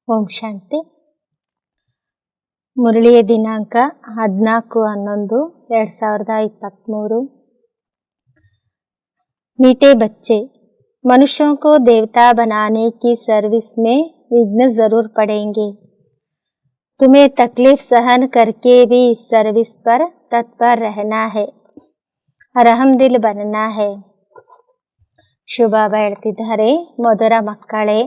ಓಂ ಶಾಂತಿ. ಮುರಳಿಯ ದಿನಾಂಕ 14/11/2023। मीठे बच्चे, मनुष्यों को देवता बनाने की सर्विस में विघ्न जरूर पड़ेंगे। तुम्हें तकलीफ सहन करके भी इस सर्विस पर तत्पर रहना है, रहमदिल बनना है। ಶುಭಾಬ ಹೇಳ್ತಿದ್ದಾರೆ, ಮಧುರ ಮಕ್ಕಳೇ,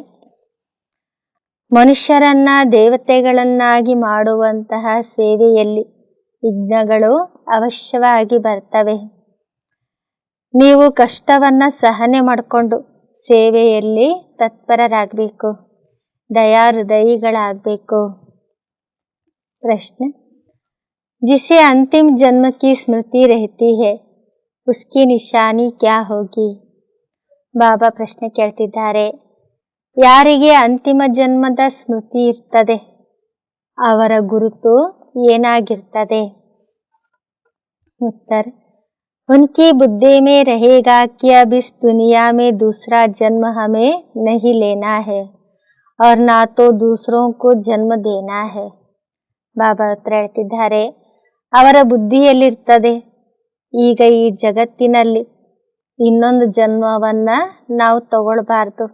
ಮನುಷ್ಯರನ್ನ ದೇವತೆಗಳನ್ನಾಗಿ ಮಾಡುವಂತಹ ಸೇವೆಯಲ್ಲಿ ವಿಘ್ನಗಳು ಅವಶ್ಯವಾಗಿ ಬರ್ತವೆ. ನೀವು ಕಷ್ಟವನ್ನ ಸಹನೆ ಮಾಡಿಕೊಂಡು ಸೇವೆಯಲ್ಲಿ ತತ್ಪರರಾಗಬೇಕು, ದಯಾಹೃದಯಿಗಳಾಗಬೇಕು। ಪ್ರಶ್ನೆ, जिसे अंतिम जन्म की स्मृति रहती है उसकी निशानी क्या होगी? ಬಾಬಾ ಪ್ರಶ್ನೆ ಕೇಳ್ತಿದ್ದಾರೆ, ಯಾರಿಗೆ ಅಂತಿಮ ಜನ್ಮದ ಸ್ಮೃತಿ ಇರ್ತದೆ ಅವರ ಗುರುತು ಏನಾಗಿರ್ತದೆ? उत्तर, उनकी बुद्धि में रहेगा कि अब इस दुनिया में दूसरा जन्म हमें नहीं लेना है और ना तो दूसरों को जन्म देना है। ಬಾಬಾ ಹತ್ರ ಹೇಳ್ತಿದ್ದಾರೆ, ಅವರ ಬುದ್ಧಿಯಲ್ಲಿರ್ತದೆ, ಈಗ ಈ ಜಗತ್ತಿನಲ್ಲಿ ಇನ್ನೊಂದು ಜನ್ಮವನ್ನ ನಾವು ತಗೊಳ್ಬಾರ್ದು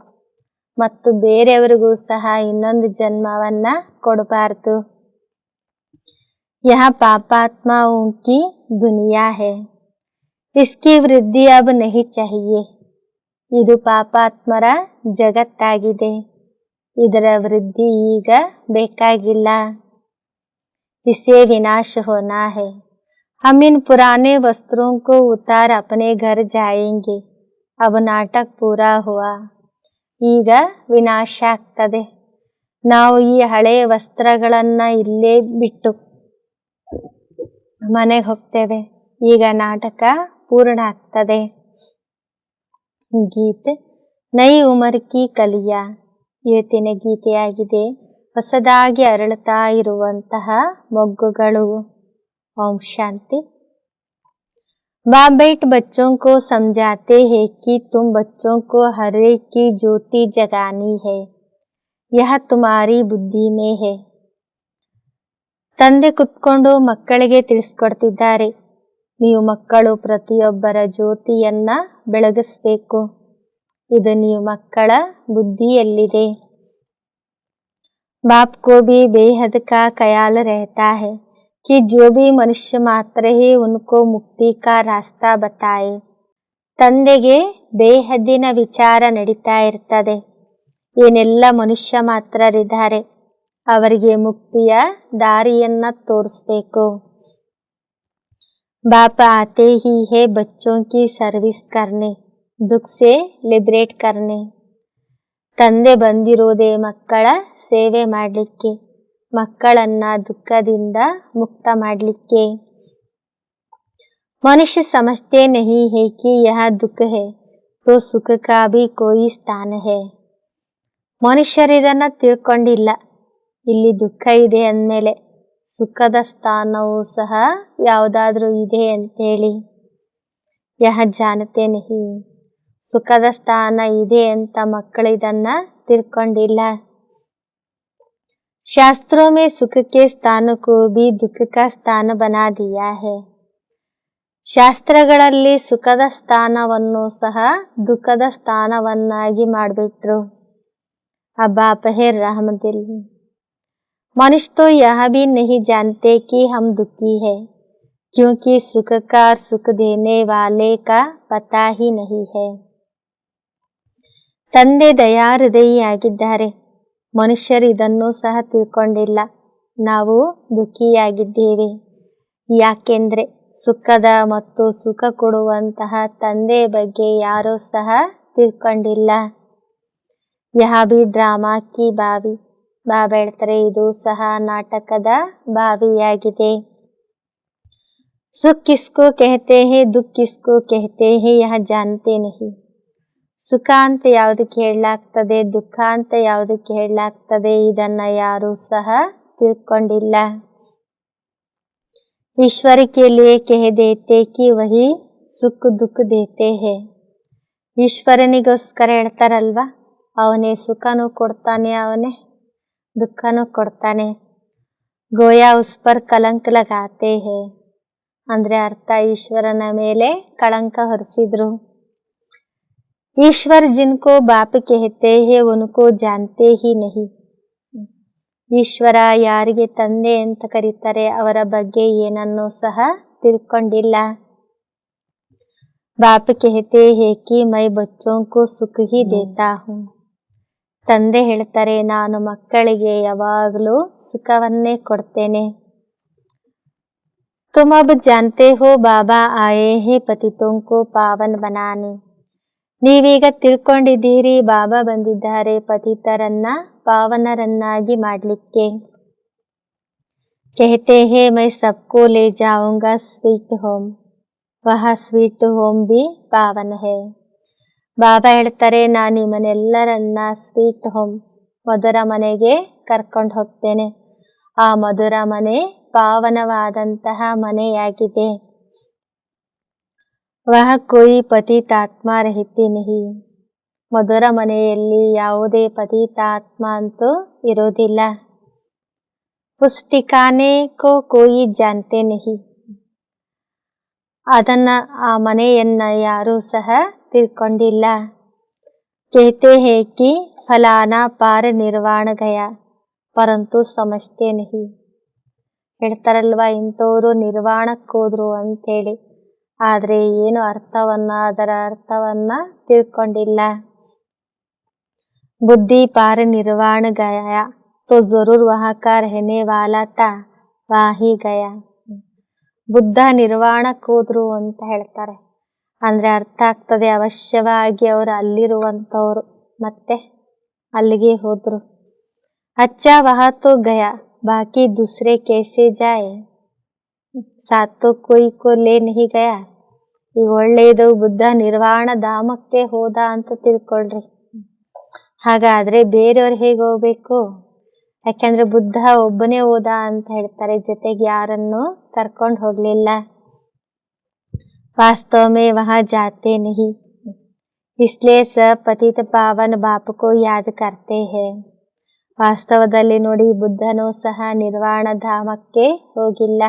ಮತ್ತು ಬೇರೆಯವರಿಗೂ ಸಹ ಇನ್ನೊಂದು ಜನ್ಮವನ್ನ ಕೊಡಬಾರ್ದು। यहाँ पापात्माओं की दुनिया है, इसकी वृद्धि अब नहीं चाहिए। ಇದು ಪಾಪಾತ್ಮರ ಜಗತ್ತಾಗಿದೆ, ಇದರ ವೃದ್ಧಿ ಈಗ ಬೇಕಾಗಿಲ್ಲ। इसे विनाश होना है, हम इन पुराने वस्त्रों को उतार अपने घर जाएंगे। अब नाटक पूरा हुआ, ಈಗ ವಿನಾಶ ಆಗ್ತದೆ, ನಾವು ಈ ಹಳೆಯ ವಸ್ತ್ರಗಳನ್ನ ಇಲ್ಲೇ ಬಿಟ್ಟು ಮನೆಗೆ ಹೋಗ್ತೇವೆ, ಈಗ ನಾಟಕ ಪೂರ್ಣ ಆಗ್ತದೆ। ಗೀತೆ ನೈ ಉಮರ್ ಕಿ ಕಲಿಯಾ, ಇವತ್ತಿನ ಗೀತೆಯಾಗಿದೆ, ಹೊಸದಾಗಿ ಅರಳುತ್ತಾ ಇರುವಂತಹ ಮೊಗ್ಗುಗಳು। ओम शांति। बाप बेट बच्चों को समझाते हैं कि तुम बच्चों को हर एक की ज्योति जगानी है, यह तुम्हारी बुद्धि में है। ತಂದೆ ಕುತ್ಕೊಂಡು ಮಕ್ಕಳಿಗೆ ತಿಳಿಸ್ಕೊಡ್ತಿದ್ದಾರೆ, ನೀವು ಮಕ್ಕಳು ಪ್ರತಿಯೊಬ್ಬರ ಜ್ಯೋತಿಯನ್ನ ಬೆಳಗಿಸ್ಬೇಕು, ಇದು ನೀವು ಮಕ್ಕಳ ಬುದ್ಧಿಯಲ್ಲಿದೆ। बाप को भी बेहद का ख्याल रहता है कि जो भी मनुष्य मात्र ही उनको मुक्ति का रास्ता बताए। ತಂದೆಗೆ ಬೇಹದ್ದಿನ ವಿಚಾರ ನಡೀತಾ ಇರ್ತದೆ, ಏನೆಲ್ಲ ಮನುಷ್ಯ ಮಾತ್ರರಿದ್ದಾರೆ ಅವರಿಗೆ ಮುಕ್ತಿಯ ದಾರಿಯನ್ನ ತೋರಿಸ್ಬೇಕು। बाप आते ही है बच्चों की सर्विस करने, दुख से लिबरेट करने। ತಂದೆ ಬಂದಿರೋದೇ ಮಕ್ಕಳ ಸೇವೆ ಮಾಡಲಿಕ್ಕೆ, ಮಕ್ಕಳನ್ನ ದುಃಖದಿಂದ ಮುಕ್ತ ಮಾಡಲಿಕ್ಕೆ। मनुष्य समझते नहीं है कि यह दुख है तो सुख का भी कोई स्थान है। ಮನುಷ್ಯರಿದನ್ನ ತಿಳ್ಕೊಂಡಿಲ್ಲ, ಇಲ್ಲಿ ದುಃಖ ಇದೆ ಅಂದಮೇಲೆ ಸುಖದ ಸ್ಥಾನವೂ ಸಹ ಯಾವುದಾದ್ರೂ ಇದೆ ಅಂತೇಳಿ। ಯಹ ಜಾನತೆ ನಹಿ, ಸುಖದ ಸ್ಥಾನ ಇದೆ ಅಂತ ಮಕ್ಕಳಿದನ್ನ ತಿಳ್ಕೊಂಡಿಲ್ಲ। शास्त्रों में सुख के स्थान को भी दुख का स्थान बना दिया है। ಶಾಸ್ತ್ರಗಳಲ್ಲಿ ಸುಖದ ಸ್ಥಾನವನ್ನು ಸಹ ದುಃಖದ ಸ್ಥಾನವನ್ನಾಗಿ ಮಾಡಿಬಿಟ್ರು। अब आप है रहमदिल। मनुष्य तो यह भी नहीं जानते कि हम दुखी है, क्योंकि सुख का और सुख देने वाले का पता ही नहीं है। ತಂದೆ ದಯಾಹೃದಯಿಯಾಗಿದ್ದಾರೆ, ಮನುಷ್ಯರು ಇದನ್ನು ಸಹ ತಿಳ್ಕೊಂಡಿಲ್ಲ, ನಾವು ದುಃಖಿಯಾಗಿದ್ದೇವೆ, ಯಾಕೆಂದ್ರೆ ಸುಖದ ಮತ್ತು ಸುಖ ಕೊಡುವಂತಹ ತಂದೆ ಬಗ್ಗೆ ಯಾರೂ ಸಹ ತಿಳ್ಕೊಂಡಿಲ್ಲ। ಯಹ ಬಿ ಡ್ರಾಮಾ ಕಿ ಬಾವಿ, ಬಾಬಾ ಹೇಳ್ತಾರೆ ಇದು ಸಹ ನಾಟಕದ ಬಾವಿಯಾಗಿದೆ। ಸುಖ ಕಿಸ್ಕೋ कहते हैं, दुख किसको कहते हैं, यह जानते नहीं। ಸುಖ ಅಂತ ಯಾವುದಕ್ಕೆ ಹೇಳಲಾಗ್ತದೆ, ದುಃಖ ಅಂತ ಯಾವುದಕ್ಕೆ ಹೇಳಲಾಗ್ತದೆ, ಇದನ್ನ ಯಾರೂ ಸಹ ತಿಳ್ಕೊಂಡಿಲ್ಲ। ईश्वर के लिए कह देते कि वही सुख दुख देते हैं। ಈಶ್ವರನಿಗೋಸ್ಕರ ಹೇಳ್ತಾರಲ್ವಾ, ಅವನೇ ಸುಖನೂ ಕೊಡ್ತಾನೆ, ಅವನೇ ದುಃಖನೂ ಕೊಡ್ತಾನೆ. ಗೋಯಾ ಉಸ್ ಪರ್ ಕಲಂಕ ಲಗಾತೆ ಹೇ ಅಂದ್ರೆ ಅರ್ಥ ಈಶ್ವರನ ಮೇಲೆ ಕಳಂಕ ಹೊರಿಸಿದ್ರು. ಈಶ್ವರ್ ಜಿನ್ಕೋ ಬಾಪ್ ಕೆಹತೆ ಹೇ ಉನ್ಕೋ ಜಾನ್ತೆ ಹಿ ನಹಿ. ಈಶ್ವರ ಯಾರಿಗೆ ತಂದೆ ಅಂತ ಕರೀತಾರೆ ಅವರ ಬಗ್ಗೆ ಏನನ್ನೂ ಸಹ ತಿಳ್ಕೊಂಡಿಲ್ಲ. ಬಾಪ್ ಕೆಹತೆ ಹೇ ಕಿ ಮೈ ಬಚ್ಚೋಂ ಕೋ ಸುಖ ಹಿ ದೇತಾ ಹೂಂ. ತಂದೆ ಹೇಳ್ತಾರೆ ನಾನು ಮಕ್ಕಳಿಗೆ ಯಾವಾಗಲೂ ಸುಖವನ್ನೇ ಕೊಡ್ತೇನೆ. ತುಮ್ ಅಬ್ ಜಾನ್ತೆ ಹೋ ಬಾಬಾ ಆಯೇ ಹೇ ಪತಿತೋಂ ಕೋ ಪಾವನ್ ಬನಾನೆ. ನೀವೀಗ ತಿಳ್ಕೊಂಡಿದ್ದೀರಿ ಬಾಬಾ ಬಂದಿದ್ದಾರೆ ಪತಿತರನ್ನ ಪಾವನರನ್ನಾಗಿ ಮಾಡ್ಲಿಕ್ಕೆ. कहते हैं मैं सबको ले जाऊंगा स्वीट होम, वह स्वीट होम भी पावन है. ಬಾಬಾ ಹೇಳ್ತಾರೆ ನಾನು ನಿಮ್ಮನ್ನೆಲ್ಲರನ್ನ ಸ್ವೀಟ್ ಹೋಮ್ ಮಧುರ ಮನೆಗೆ ಕರ್ಕೊಂಡು ಹೋಗ್ತೇನೆ. ಆ ಮಧುರ ಮನೆ ಪಾವನವಾದಂತಹ ಮನೆಯಾಗಿದೆ. ವಹ ಕೋಯಿ ಪತಿತಾತ್ಮ ರಹಿತಿ ನಹಿ. ಮಧುರ ಮನೆಯಲ್ಲಿ ಯಾವುದೇ ಪತಿತಾತ್ಮ ಅಂತೂ ಇರೋದಿಲ್ಲ. ಉಸ್ ಠಿಕಾನೆ ಕೋ ಕೋಯಿ ಜಾನ್ತೆ ನಹಿ. ಅದನ್ನ ಆ ಮನೆಯನ್ನ ಯಾರೂ ಸಹ ತಿಳ್ಕೊಂಡಿಲ್ಲ. कहते हैं कि फलाना पार निर्वाण गया ಪರಂತು ಸಮಜ್ತೆ ನಹಿ. ಹೇಳ್ತಾರಲ್ವಾ ಇಂಥವ್ರು ನಿರ್ವಾಣಕ್ಕೆ ಹೋದ್ರು ಅಂತೇಳಿ, ಆದ್ರೆ ಏನು ಅದರ ಅರ್ಥವನ್ನ ತಿಳ್ಕೊಂಡಿಲ್ಲ. ಬುದ್ಧಿ ಪಾರ ನಿರ್ವಾಣ ಗಯಾ तो जरूर वहाँ का रहने वाला था वही गया. ಬುದ್ಧ ನಿರ್ವಾಣಕ್ಕೆ ಹೋದ್ರು ಅಂತ ಹೇಳ್ತಾರೆ. ಅಂದ್ರೆ ಅರ್ಥ ಆಗ್ತದೆ ಅವಶ್ಯವಾಗಿ ಅವರು ಅಲ್ಲಿರುವಂತವ್ರು ಮತ್ತೆ ಅಲ್ಲಿಗೆ ಹೋದ್ರು. ಅಚ್ಚಾ ವಹಾ ತೋ ಗಯಾ ಬಾಕಿ ದೂಸರೆ ಕೇಸೆ ಜಾಯೆ ಸಾತೋ ಕೋಯಿ ಕೋ ಲೇ ನಹಿ ಗಯಾ. ಈಗ ಒಳ್ಳೆಯದು ಬುದ್ಧ ನಿರ್ವಾಣ ಧಾಮಕ್ಕೆ ಹೋದ ಅಂತ ತಿಳ್ಕೊಳ್ರಿ. ಹಾಗಾದ್ರೆ ಬೇರೆಯವ್ರು ಹೇಗೆ ಹೋಗ್ಬೇಕು? ಯಾಕೆಂದ್ರೆ ಬುದ್ಧ ಒಬ್ಬನೇ ಹೋದ ಅಂತ ಹೇಳ್ತಾರೆ, ಜೊತೆಗೆ ಯಾರನ್ನು ಕರ್ಕೊಂಡು ಹೋಗ್ಲಿಲ್ಲ. वास्तव में वहां जाते नहीं इसलिए सब पतित पावन बाप को याद करते हैं. ವಾಸ್ತವದಲ್ಲಿ ನೋಡಿ ಬುದ್ಧನೂ ಸಹ ನಿರ್ವಾಣ ಧಾಮಕ್ಕೆ ಹೋಗಿಲ್ಲ.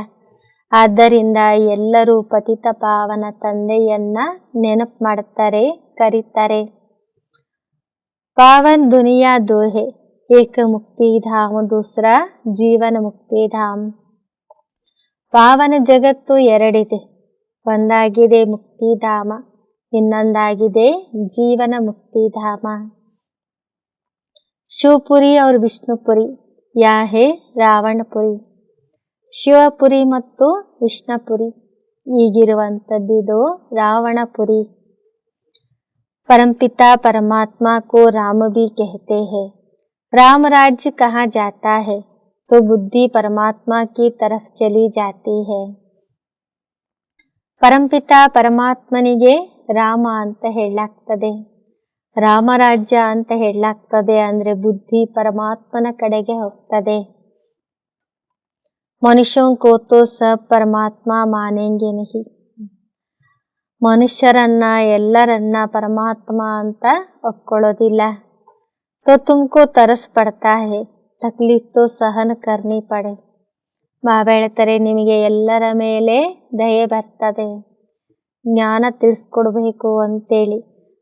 ಆದ್ದರಿಂದ ಎಲ್ಲರೂ ಪತಿತ ಪಾವನ ತಂದೆಯನ್ನ ನೆನಪು ಮಾಡುತ್ತಾರೆ, ಕರೀತಾರೆ. ಪಾವನ್ ದುನಿಯಾ ದೋ ಹೇ, ಏಕ ಮುಕ್ತಿ ಧಾಮ ದೂಸರಾ ಜೀವನ ಮುಕ್ತಿ ಧಾಮ. ಪಾವನ ಜಗತ್ತು ಎರಡಿದೆ. ಒಂದಾಗಿದೆ ಮುಕ್ತಿಧಾಮ, ಇನ್ನೊಂದಾಗಿದೆ ಜೀವನ ಮುಕ್ತಿಧಾಮ. ಶಿವಪುರಿ और ವಿಷ್ಣುಪುರಿ ಯಾ ಹೇ ರಾವಣಪುರಿ. ಶಿವಪುರಿ ಮತ್ತು ವಿಷ್ಣುಪುರಿ ಈಗಿರುವಂತದ್ದಿದು ರಾವಣಪುರಿ. परमपिता परमात्मा को राम भी कहते हैं. राम राज्य कहाँ जाता है तो बुद्धि परमात्मा की तरफ चली जाती है. ಪರಂಪಿತ ಪರಮಾತ್ಮನಿಗೆ ರಾಮ ಅಂತ ಹೇಳಲಾಗ್ತದೆ, ರಾಮರಾಜ್ಯ ಅಂತ ಹೇಳಲಾಗ್ತದೆ. ಅಂದ್ರೆ ಬುದ್ಧಿ ಪರಮಾತ್ಮನ ಕಡೆಗೆ ಹೋಗ್ತದೆ. ಮನುಷ್ಯೋಂ ಕೋ ತೋ ಸಬ್ ಪರಮಾತ್ಮ ಮಾನೆಂಗೆ ನಹಿ. ಮನುಷ್ಯರನ್ನ ಎಲ್ಲರನ್ನ ಪರಮಾತ್ಮ ಅಂತ ಒಪ್ಕೊಳ್ಳೋದಿಲ್ಲ. ತೋ ತುಮ್ಕೋ ತರಸ್ ಪಡ್ತಾ ಹೇ ತಕ್ಲೀಫ್ ತೋ ಸಹನ್ ಕರ್ನಿ ಪಡೆ. ಬಾಬಾ ಹೇಳ್ತಾರೆ ನಿಮಗೆ ಎಲ್ಲರ ಮೇಲೆ ದಯೆ ಬರ್ತದೆ, ಜ್ಞಾನ ತಿಳಿಸ್ಕೊಡ್ಬೇಕು ಅಂತೇಳಿ.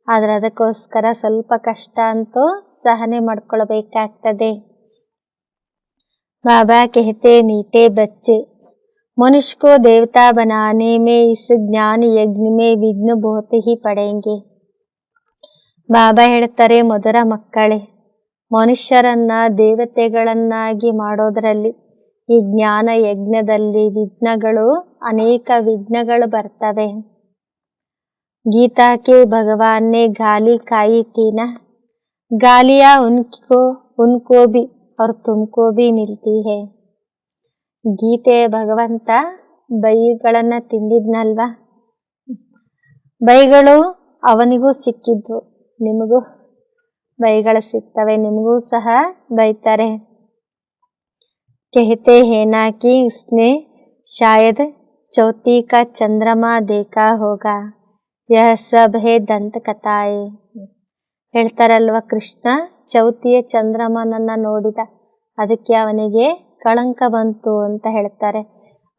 ಆದ್ರೆ ಅದಕ್ಕೋಸ್ಕರ ಸ್ವಲ್ಪ ಕಷ್ಟ ಅಂತೂ ಸಹನೆ ಮಾಡ್ಕೊಳ್ಬೇಕಾಗ್ತದೆ. ಬಾಬಾ कहते मीठे बच्चे मनुष्य को देवता बनाने में इस ज्ञान यज्ञ में विघ्न बहुत ही पड़ेंगे. ಬಾಬಾ ಹೇಳ್ತಾರೆ ಮಧುರ ಮಕ್ಕಳೇ, ಮನುಷ್ಯರನ್ನ ದೇವತೆಗಳನ್ನಾಗಿ ಮಾಡೋದ್ರಲ್ಲಿ ಈ ಜ್ಞಾನ ಯಜ್ಞದಲ್ಲಿ ವಿಘ್ನಗಳು, ಅನೇಕ ವಿಘ್ನಗಳು ಬರ್ತವೆ. गीता के भगवान ने गाली खाई थी ना, गालियां उनको भी और तुमको भी मिलती है. ಗೀತೆ ಭಗವಂತ ಬೈಗಳನ್ನ ತಿಂದಿದ್ನಲ್ವಾ, ಬೈಗಳು ಅವನಿಗೂ ಸಿಕ್ಕಿದ್ವು, ನಿಮಗೂ ಬೈಗಳು ಸಿಗ್ತವೆ, ನಿಮಗೂ ಸಹ ಬೈತಾರೆ. कहते हैं ना कि उसने शायद चौथी का चंद्रमा देखा होगा, यह सब है ದಂತ ಕಥಾಯೆ. ಹೇಳ್ತಾರಲ್ವ ಕೃಷ್ಣ ಚೌತಿಯ ಚಂದ್ರಮನನ್ನ ನೋಡಿದ, ಅದಕ್ಕೆ ಅವನಿಗೆ ಕಳಂಕ ಬಂತು ಅಂತ ಹೇಳ್ತಾರೆ.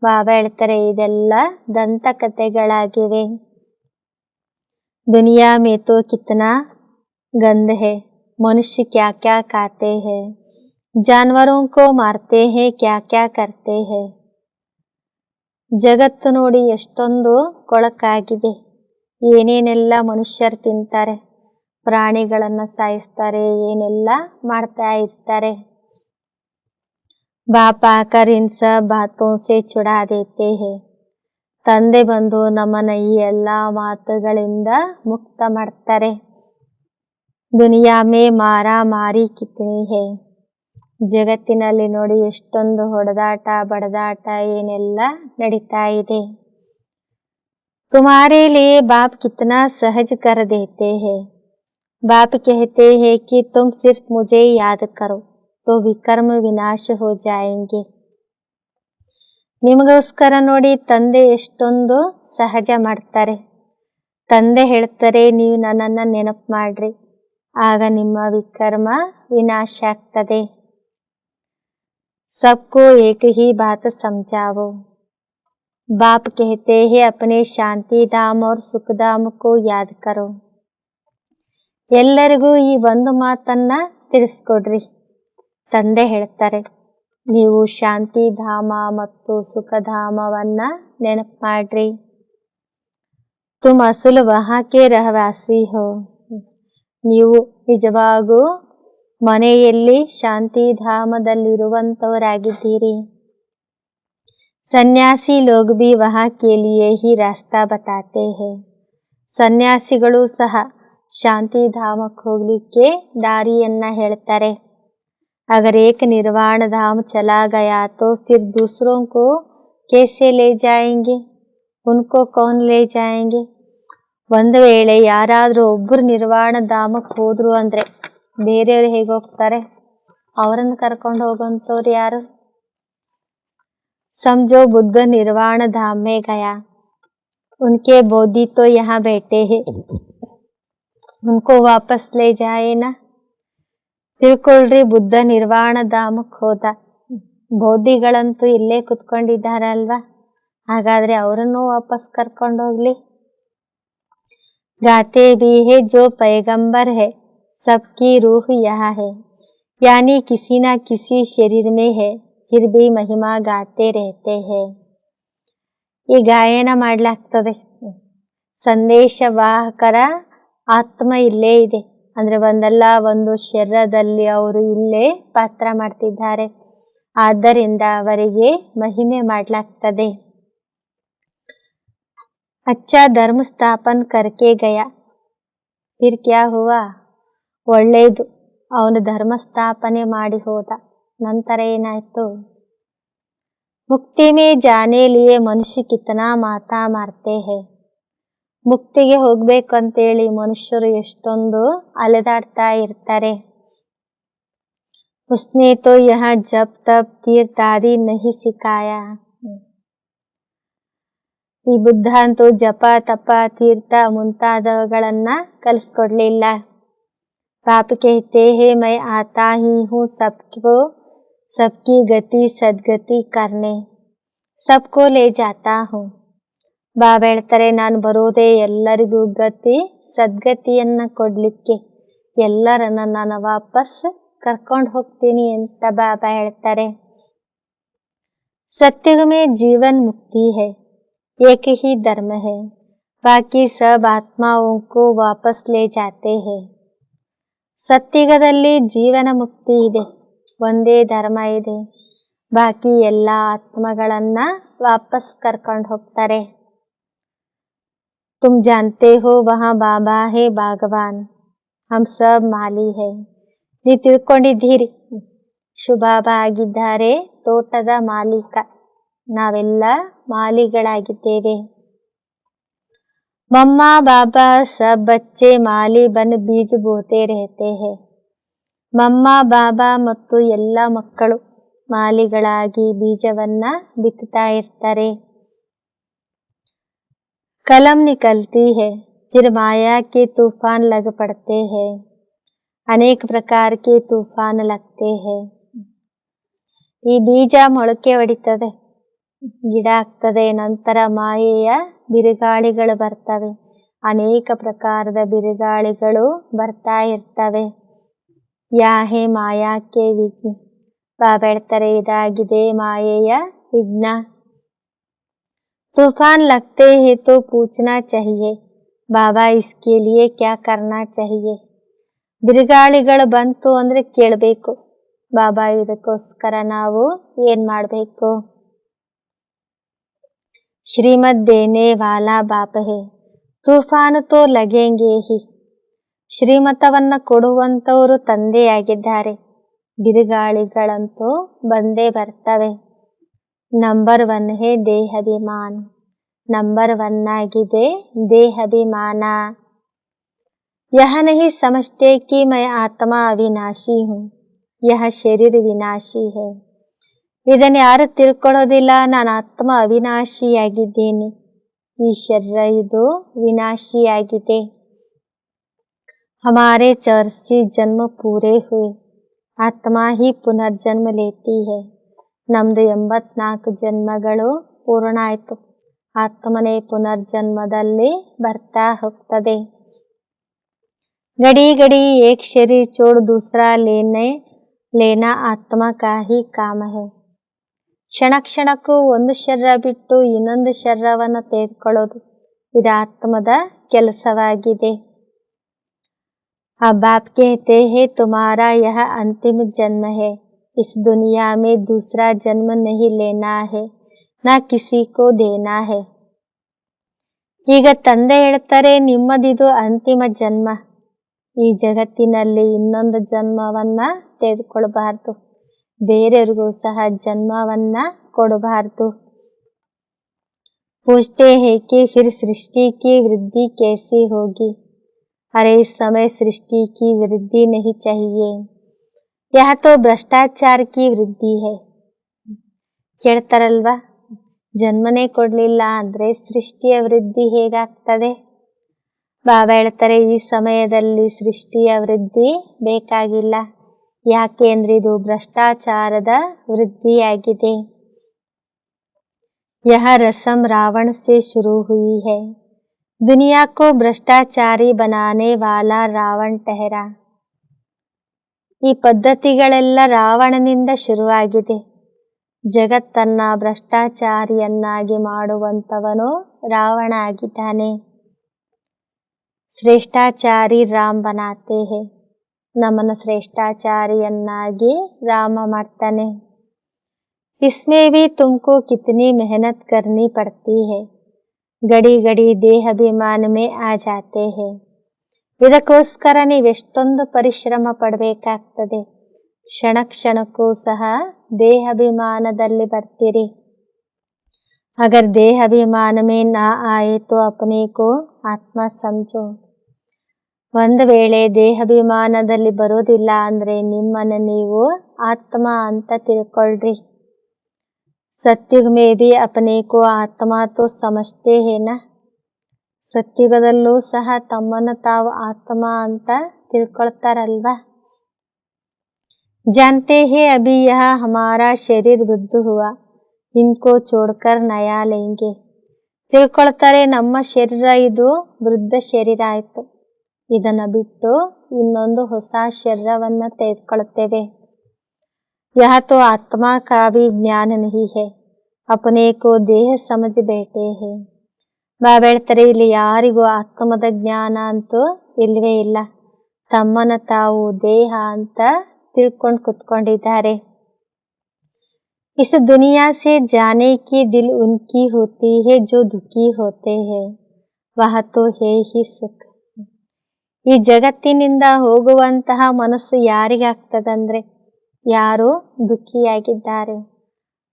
ಬಾಬಾ ಹೇಳ್ತಾರೆ ಇದೆಲ್ಲ ದಂತಕಥೆಗಳಾಗಿವೆ. दुनिया में तो कितना गंद है, मनुष्य क्या क्या खाते हैं, जानवरों को मारते हैं, क्या क्या करते हैं. ಜಗತ್ತು ನೋಡಿ ಎಷ್ಟೊಂದು ಕೊಳಕಾಗಿದೆ. ಏನೇನೆಲ್ಲ ಮನುಷ್ಯರು ತಿಂತಾರೆ, ಪ್ರಾಣಿಗಳನ್ನ ಸಾಯಿಸ್ತಾರೆ, ಏನೆಲ್ಲ ಮಾಡ್ತಾ ಇರ್ತಾರೆ. बाप आकर इन सब बातों से छुड़ा देते हैं. ತಂದೆ ಬಂದು ನಮ್ಮನ್ನ ಈ ಎಲ್ಲ ಮಾತುಗಳಿಂದ ಮುಕ್ತ ಮಾಡ್ತಾರೆ. ದುನಿಯಾ ಮೇ ಮಾರಾ ಮಾರಿ ಕಿತ್ನಿ ಹೇ. ಜಗತ್ತಿನಲ್ಲಿ ನೋಡಿ ಎಷ್ಟೊಂದು ಹೊಡೆದಾಟ ಬಡದಾಟ ಏನೆಲ್ಲ ನಡೀತಾ ಇದೆ. तुम्हारे लिए बाप कितना सहज कर देते हैं. बाप कहते हैं कि तुम सिर्फ मुझे याद करो तो विकर्म विनाश हो जाएंगे. ನಿಮಗೋಸ್ಕರ ನೋಡಿ ತಂದೆ ಎಷ್ಟೊಂದು ಸಹಜ ಮಾಡ್ತಾರೆ. ತಂದೆ ಹೇಳ್ತಾರೆ ನೀವು ನನ್ನನ್ನ ನೆನಪು ಮಾಡ್ರಿ, ಆಗ ನಿಮ್ಮ ವಿಕರ್ಮ ವಿನಾಶ ಆಗ್ತದೆ. सबको एक ही बात समझाओ. बाप कहते हैं अपने शांति धाम और सुख धाम को याद करो. ಎಲ್ಲರಿಗೂ ಈ ಒಂದು ಮಾತನ್ನ ತಿಳಿಸ್ಕೊಡ್ರಿ. ತಂದೆ ಹೇಳ್ತಾರೆ ನೀವು ಶಾಂತಿಧಾಮ ಮತ್ತು ಸುಖಧಾಮವನ್ನ ನೆನಪು ಮಾಡ್ರಿ. ತುಮ್ ಅಸಲು ವಹಾಕೆ ರಹವಾಸಿ ಹೋ. ನೀವು ನಿಜವಾಗೂ ಮನೆಯಲ್ಲಿ ಶಾಂತಿಧಾಮದಲ್ಲಿರುವಂತವರಾಗಿದ್ದೀರಿ. ಸನ್ಯಾಸಿ ಲೋಗ್ ಭಿ ವಹಾ ಕೆ ಲಿಯೇ ಹಿ ರಾಸ್ತಾ ಬತಾತೆ ಹೇ. ಸನ್ಯಾಸಿಗಳು ಸಹ ಶಾಂತಿಧಾಮಕ್ಕೆ ಹೋಗ್ಲಿಕ್ಕೆ ದಾರಿಯನ್ನ ಹೇಳ್ತಾರೆ. अगर एक निर्वाण धाम चला गया तो फिर दूसरों को कैसे ले जाएंगे, उनको कौन ले जाएंगे. ಒಂದು ವೇಳೆ ಯಾರಾದ್ರೂ ಒಬ್ಬರು ನಿರ್ವಾಣ ಧಾಮಕ್ಕೆ ಹೋದ್ರು ಅಂದ್ರೆ ಬೇರೆಯವ್ರು ಹೇಗೆ ಹೋಗ್ತಾರೆ, ಅವರನ್ನು ಕರ್ಕೊಂಡು ಹೋಗುವಂತವ್ರು ಯಾರು. समझो बुद्ध निर्वाण धाम में गया, उनके बोधि तो यहाँ बैठे हैं, उनको वापस ले जाए ना. ತಿಳ್ಕೊಳ್ರಿ, ಬುದ್ಧ ನಿರ್ವಾಣ ಧಾಮಕ್ಕೆ ಹೋದ, ಬೋಧಿಗಳಂತೂ ಇಲ್ಲೇ ಕುತ್ಕೊಂಡಿದ್ದಾರಲ್ವಾ, ಹಾಗಾದ್ರೆ ಅವರನ್ನು ವಾಪಸ್ ಕರ್ಕೊಂಡು ಹೋಗ್ಲಿ. गाते भी है जो पैगंबर है सबकी रूह यहाँ है. यानी किसी ना किसी शरीर में है फिर भी महिमा गाते रहते हैं. ಈ ಗಾಯನ ಮಾಡ್ಲಾಗ್ತದೆ. ಸಂದೇಶವಾಹಕರ ಆತ್ಮ ಇಲ್ಲೇ ಇದೆ, ಅಂದ್ರೆ ಒಂದಲ್ಲ ಒಂದು ಶರೀರದಲ್ಲಿ ಅವರು ಇಲ್ಲೇ ಪಾತ್ರ ಮಾಡ್ತಿದ್ದಾರೆ, ಆದ್ದರಿಂದ ಅವರಿಗೆ ಮಹಿಮೆ ಮಾಡ್ಲಾಗ್ತದೆ. अच्छा धर्म स्थापन करके गया, फिर क्या हुआ. ಒಳ್ಳೆಯದು, ಅವನು ಧರ್ಮ ಸ್ಥಾಪನೆ ಮಾಡಿ ಹೋದ, ನಂತರ ಏನಾಯ್ತು. ಮುಕ್ತಿ ಮೇ ಜಾನೆ ಲಿಯೇ ಮನುಷ್ಯ ಕಿತನಾ ಮಾತಾ ಮಾರ್ತೆ ಹೇ. ಮುಕ್ತಿಗೆ ಹೋಗ್ಬೇಕು ಅಂತೇಳಿ ಮನುಷ್ಯರು ಎಷ್ಟೊಂದು ಅಲೆದಾಡ್ತಾ ಇರ್ತಾರೆ. ಉಸ್ನೆ ತೋ ಯಹಾ ಜಪ್ ತಪ್ ತೀರ್ಥ ಆದಿ ನಹಿ ಸಿಖಾಯಾ. ಈ ಬುದ್ಧ ಅಂತೂ ಜಪ ತಪ ತೀರ್ಥ ಮುಂತಾದವುಗಳನ್ನ ಕಲಿಸ್ಕೊಡ್ಲಿಲ್ಲ. ಪಾಪ कहते हैं मैं आता ही हूँ सबको सबकी गति सद्गति करने, सबको ले जाता हूँ. ಬಾಬಾ ಹೇಳ್ತಾರೆ ನಾನು ಬರೋದೇ ಎಲ್ಲರಿಗೂ ಗತಿ ಸದ್ಗತಿಯನ್ನ ಕೊಡ್ಲಿಕ್ಕೆ, ಎಲ್ಲರನ್ನ ನಾನು ವಾಪಸ್ ಕರ್ಕೊಂಡು ಹೋಗ್ತೀನಿ ಅಂತ ಬಾಬಾ ಹೇಳ್ತಾರೆ. सत्युग में जीवन मुक्ति है, एक ही धर्म है, बाकी सब आत्माओं को वापस ले जाते हैं. ಸತ್ಯುಗದಲ್ಲಿ ಜೀವನ ಮುಕ್ತಿ ಇದೆ, ಒಂದೇ ಧರ್ಮ ಇದೆ, ಬಾಕಿ ಎಲ್ಲ ಆತ್ಮಗಳನ್ನ ವಾಪಸ್ ಕರ್ಕೊಂಡು ಹೋಗ್ತಾರೆ. तुम जानते हो वहाँ बाबा है भगवान, हम सब माली है. ನೀವು ತಿಳ್ಕೊಂಡಿದ್ದೀರಿ, ಶಿವಬಾಬಾ ಆಗಿದ್ದಾರೆ ತೋಟದ ಮಾಲೀಕ, ನಾವೆಲ್ಲ ಮಾಲಿಗಳಾಗಿದ್ದೇವೆ. मम्मा बाबा सब बच्चे माली बन बीज बोते रहते हैं. ಮಮ್ಮ ಬಾಬಾ ಮತ್ತು ಎಲ್ಲ ಮಕ್ಕಳು ಮಾಲಿಗಳಾಗಿ ಬೀಜವನ್ನ ಬಿತ್ತುತ್ತಾ ಇರ್ತಾರೆ. कलम निकलती है फिर माया के तूफान लग पड़ते हैं. अनेक प्रकार के तूफान लगते हैं, ಈ ಬೀಜ ಮೊಳಕೆ ಹೊಡಿತದೆ, ಗಿಡ ಆಗ್ತದೆ. ನಂತರ ಮಾಯೆಯ ಬಿರುಗಾಳಿಗಳು ಬರ್ತವೆ. ಅನೇಕ ಪ್ರಕಾರದ ಬಿರುಗಾಳಿಗಳು ಬರ್ತಾ ಇರ್ತವೆ. ಯಾ ಹೇ ಮಾಯಾಕ್ಕೆ ವಿಘ್ನ. ಬಾಬಾ ಹೇಳ್ತಾರೆ, ಇದಾಗಿದೆ ಮಾಯೆಯ ವಿಘ್ನ. ತೂಫಾನ್ ಲಗ್ತೆ ಹೇ ತೋ ಪೂಛನಾ ಚಾಹಿಯೆ ಬಾಬಾ ಇಸ್ಕೆ ಲಿಯೆ ಕ್ಯಾ ಕರ್ನಾ ಚಾಹಿಯೆ. ಬಿರುಗಾಳಿಗಳು ಬಂತು ಅಂದ್ರೆ ಕೇಳಬೇಕು, ಬಾಬಾ ಇದಕ್ಕೋಸ್ಕರ ನಾವು ಏನ್ ಮಾಡಬೇಕು. ಶ್ರೀಮತ್ ದೇನೆ ವಾಲಾ ಬಾಪ ಹೇ, ತೂಫಾನು ತೋ ಲಗೆಂಗೆ ಹಿ. ಶ್ರೀಮತವನ್ನ ಕೊಡುವಂತವರು ತಂದೆಯಾಗಿದ್ದಾರೆ, ಬಿರುಗಾಳಿಗಳಂತೂ ಬಂದೇ ಬರ್ತವೆ. ನಂಬರ್ 1 ಹೇ ದೇಹಾಭಿಮಾನ. ನಂಬರ್ 1 ಆಗಿದೆ ದೇಹಾಭಿಮಾನ. ಯಹ ನಹಿ ಸಮಜ್ತೆ ಕಿ ಮೈ ಆತ್ಮ ಅವಿನಾಶಿ ಹೂಂ, ಯಹ ಶರೀರ ವಿನಾಶಿ ಹೇ. ಇದನ್ನು ಯಾರು ತಿಳ್ಕೊಳ್ಳೋದಿಲ್ಲ, ನಾನು ಆತ್ಮ ಅವಿನಾಶಿಯಾಗಿದ್ದೇನೆ, ಈ ಶರೀರ ಇದು ವಿನಾಶಿಯಾಗಿದೆ. ಹಮಾರೆ 84 ಜನ್ಮ ಪೂರೇ ಹುए, ಆತ್ಮ ಹಿ ಪುನರ್ಜನ್ಮ ಲೇತಿ ಹೇ. ನಮ್ದು 84 ಜನ್ಮಗಳು ಪೂರ್ಣ ಆಯ್ತು, ಆತ್ಮನೇ ಪುನರ್ಜನ್ಮದಲ್ಲಿ ಬರ್ತಾ ಹೋಗ್ತದೆ. ಗಡಿ ಗಡಿ ಏಕ್ ಶರೀರ ಚೋಡ್ ದೂಸರಾ ಲೇನಾ ಆತ್ಮ ಕಾ ಹಿ ಕಾಮ ಹೇ. ಕ್ಷಣ ಕ್ಷಣಕ್ಕೂ ಒಂದು ಶರೀರ ಬಿಟ್ಟು ಇನ್ನೊಂದು ಶರೀರವನ್ನು ತೆಗೆದುಕೊಳ್ಳೋದು ಇದು ಆತ್ಮದ ಕೆಲಸವಾಗಿದೆ. अब आप कहते हैं तुम्हारा यह अंतिम जन्म है, इस दुनिया में दूसरा जन्म नहीं लेना है, ना किसी को देना है. ಈಗ ತಂದೆ ಹೇಳ್ತಾರೆ, ನಿಮ್ಮದಿದು ಅಂತಿಮ ಜನ್ಮ, ಈ ಜಗತ್ತಿನಲ್ಲಿ ಇನ್ನೊಂದು ಜನ್ಮವನ್ನ ತೆಗೆದುಕೊಳ್ಬಾರ್ದು, ಬೇರೆಯವರಿಗೂ ಸಹ ಜನ್ಮವನ್ನ ಕೊಡಬಾರ್ದು. पूछते हैं कि फिर सृष्टि की वृद्धि कैसी होगी. अरे इस समय सृष्टि की वृद्धि नहीं चाहिए, यह तो भ्रष्टाचार की वृद्धि है. ಕೇಳ್ತಾರಲ್ವಾ, ಜನ್ಮನೇ ಕೊಡ್ಲಿಲ್ಲ ಅಂದ್ರೆ ಸೃಷ್ಟಿಯ ವೃದ್ಧಿ ಹೇಗಾಗ್ತದೆ. ಬಾಬಾ ಹೇಳ್ತಾರೆ, ಈ ಸಮಯದಲ್ಲಿ ಸೃಷ್ಟಿಯ ವೃದ್ಧಿ ಬೇಕಾಗಿಲ್ಲ, ಯಾಕೆ ಅಂದ್ರೆ ಇದು ಭ್ರಷ್ಟಾಚಾರದ ವೃದ್ಧಿಯಾಗಿದೆ. यह रस्म रावण से शुरू हुई है, दुनिया को भ्रष्टाचारी बनाने वाला रावण ठहरा. ಈ ಪದ್ಧತಿಗಳೆಲ್ಲ ರಾವಣನಿಂದ ಶುರುವಾಗಿದೆ, ಜಗತ್ತನ್ನ ಭ್ರಷ್ಟಾಚಾರಿಯನ್ನಾಗಿ ಮಾಡುವಂತವನು ರಾವಣ ಆಗಿದ್ದಾನೆ. ಶ್ರೇಷ್ಠಾಚಾರಿ ರಾಮ್ ಬನಾತೆ ಹೇ, ನಮ್ಮನ್ನು ಶ್ರೇಷ್ಠಾಚಾರಿಯನ್ನಾಗಿ ರಾಮ ಮಾಡ್ತಾನೆ. इसमें भी तुमको कितनी मेहनत करनी पड़ती है, ಗಡಿ ಗಡಿ ದೇಹಾಭಿಮಾನ ಮೇ ಆ ಜಾತೆ ಹೇ. ಇದಕ್ಕೋಸ್ಕರ ನೀವೆಷ್ಟೊಂದು ಪರಿಶ್ರಮ ಪಡಬೇಕಾಗ್ತದೆ, ಕ್ಷಣ ಕ್ಷಣಕ್ಕೂ ಸಹ ದೇಹಾಭಿಮಾನದಲ್ಲಿ ಬರ್ತೀರಿ. ಅಗರ್ ದೇಹಾಭಿಮಾನ ಮೇ ನಾ ಆಯೆ ತೋ ಅಪನೆ ಕೋ ಆತ್ಮ ಸಮझो. ಒಂದು ವೇಳೆ ದೇಹಾಭಿಮಾನದಲ್ಲಿ ಬರೋದಿಲ್ಲ ಅಂದ್ರೆ ನಿಮ್ಮನ್ನು ನೀವು ಆತ್ಮ ಅಂತ ತಿಳ್ಕೊಳ್ರಿ. ಸತ್ಯುಗ ಮೇ ಭಿ ಅಪನೆ ಕೋ ಆತ್ಮ ತೋ ಸಮಜ್ತೆ ಹೇ ನಾ. ಸತ್ಯುಗದಲ್ಲೂ ಸಹ ತಮ್ಮನ್ನು ತಾವು ಆತ್ಮ ಅಂತ ತಿಳ್ಕೊಳ್ತಾರಲ್ವಾ. जानते हैं अभी यह हमारा शरीर वृद्ध हुआ, इनको छोड़कर नया लेंगे. ತಿಳ್ಕೊಳ್ತಾರೆ, ನಮ್ಮ ಶರೀರ ಇದು ವೃದ್ಧ ಶರೀರ ಆಯ್ತು, ಇದನ್ನ ಬಿಟ್ಟು ಇನ್ನೊಂದು ಹೊಸ ಶರೀರವನ್ನ ತೆಗೆದುಕೊಳ್ತೇವೆ. यह तो आत्मा का भी ज्ञान नहीं है, अपने को देह समझ बैठे हैं. ಬಾಬಾ ಹೇಳ್ತಾರೆ, ಇಲ್ಲಿ ಯಾರಿಗೂ ಆತ್ಮದ ಜ್ಞಾನ ಅಂತೂ ಇಲ್ವೇ ಇಲ್ಲ, ತಮ್ಮನ್ನು ತಾವು ದೇಹ ಅಂತ ತಿಳ್ಕೊಂಡು ಕುತ್ಕೊಂಡಿದ್ದಾರೆ. इस दुनिया से जाने की दिल उनकी होती है जो दुखी होते हैं, वह तो है ही सुख. ಈ ಜಗತ್ತಿನಿಂದ ಹೋಗುವಂತಹ ಮನಸ್ಸು ಯಾರಿಗಾಗ್ತದಂದ್ರೆ ಯಾರು ದುಃಖಿಯಾಗಿದ್ದಾರೆ,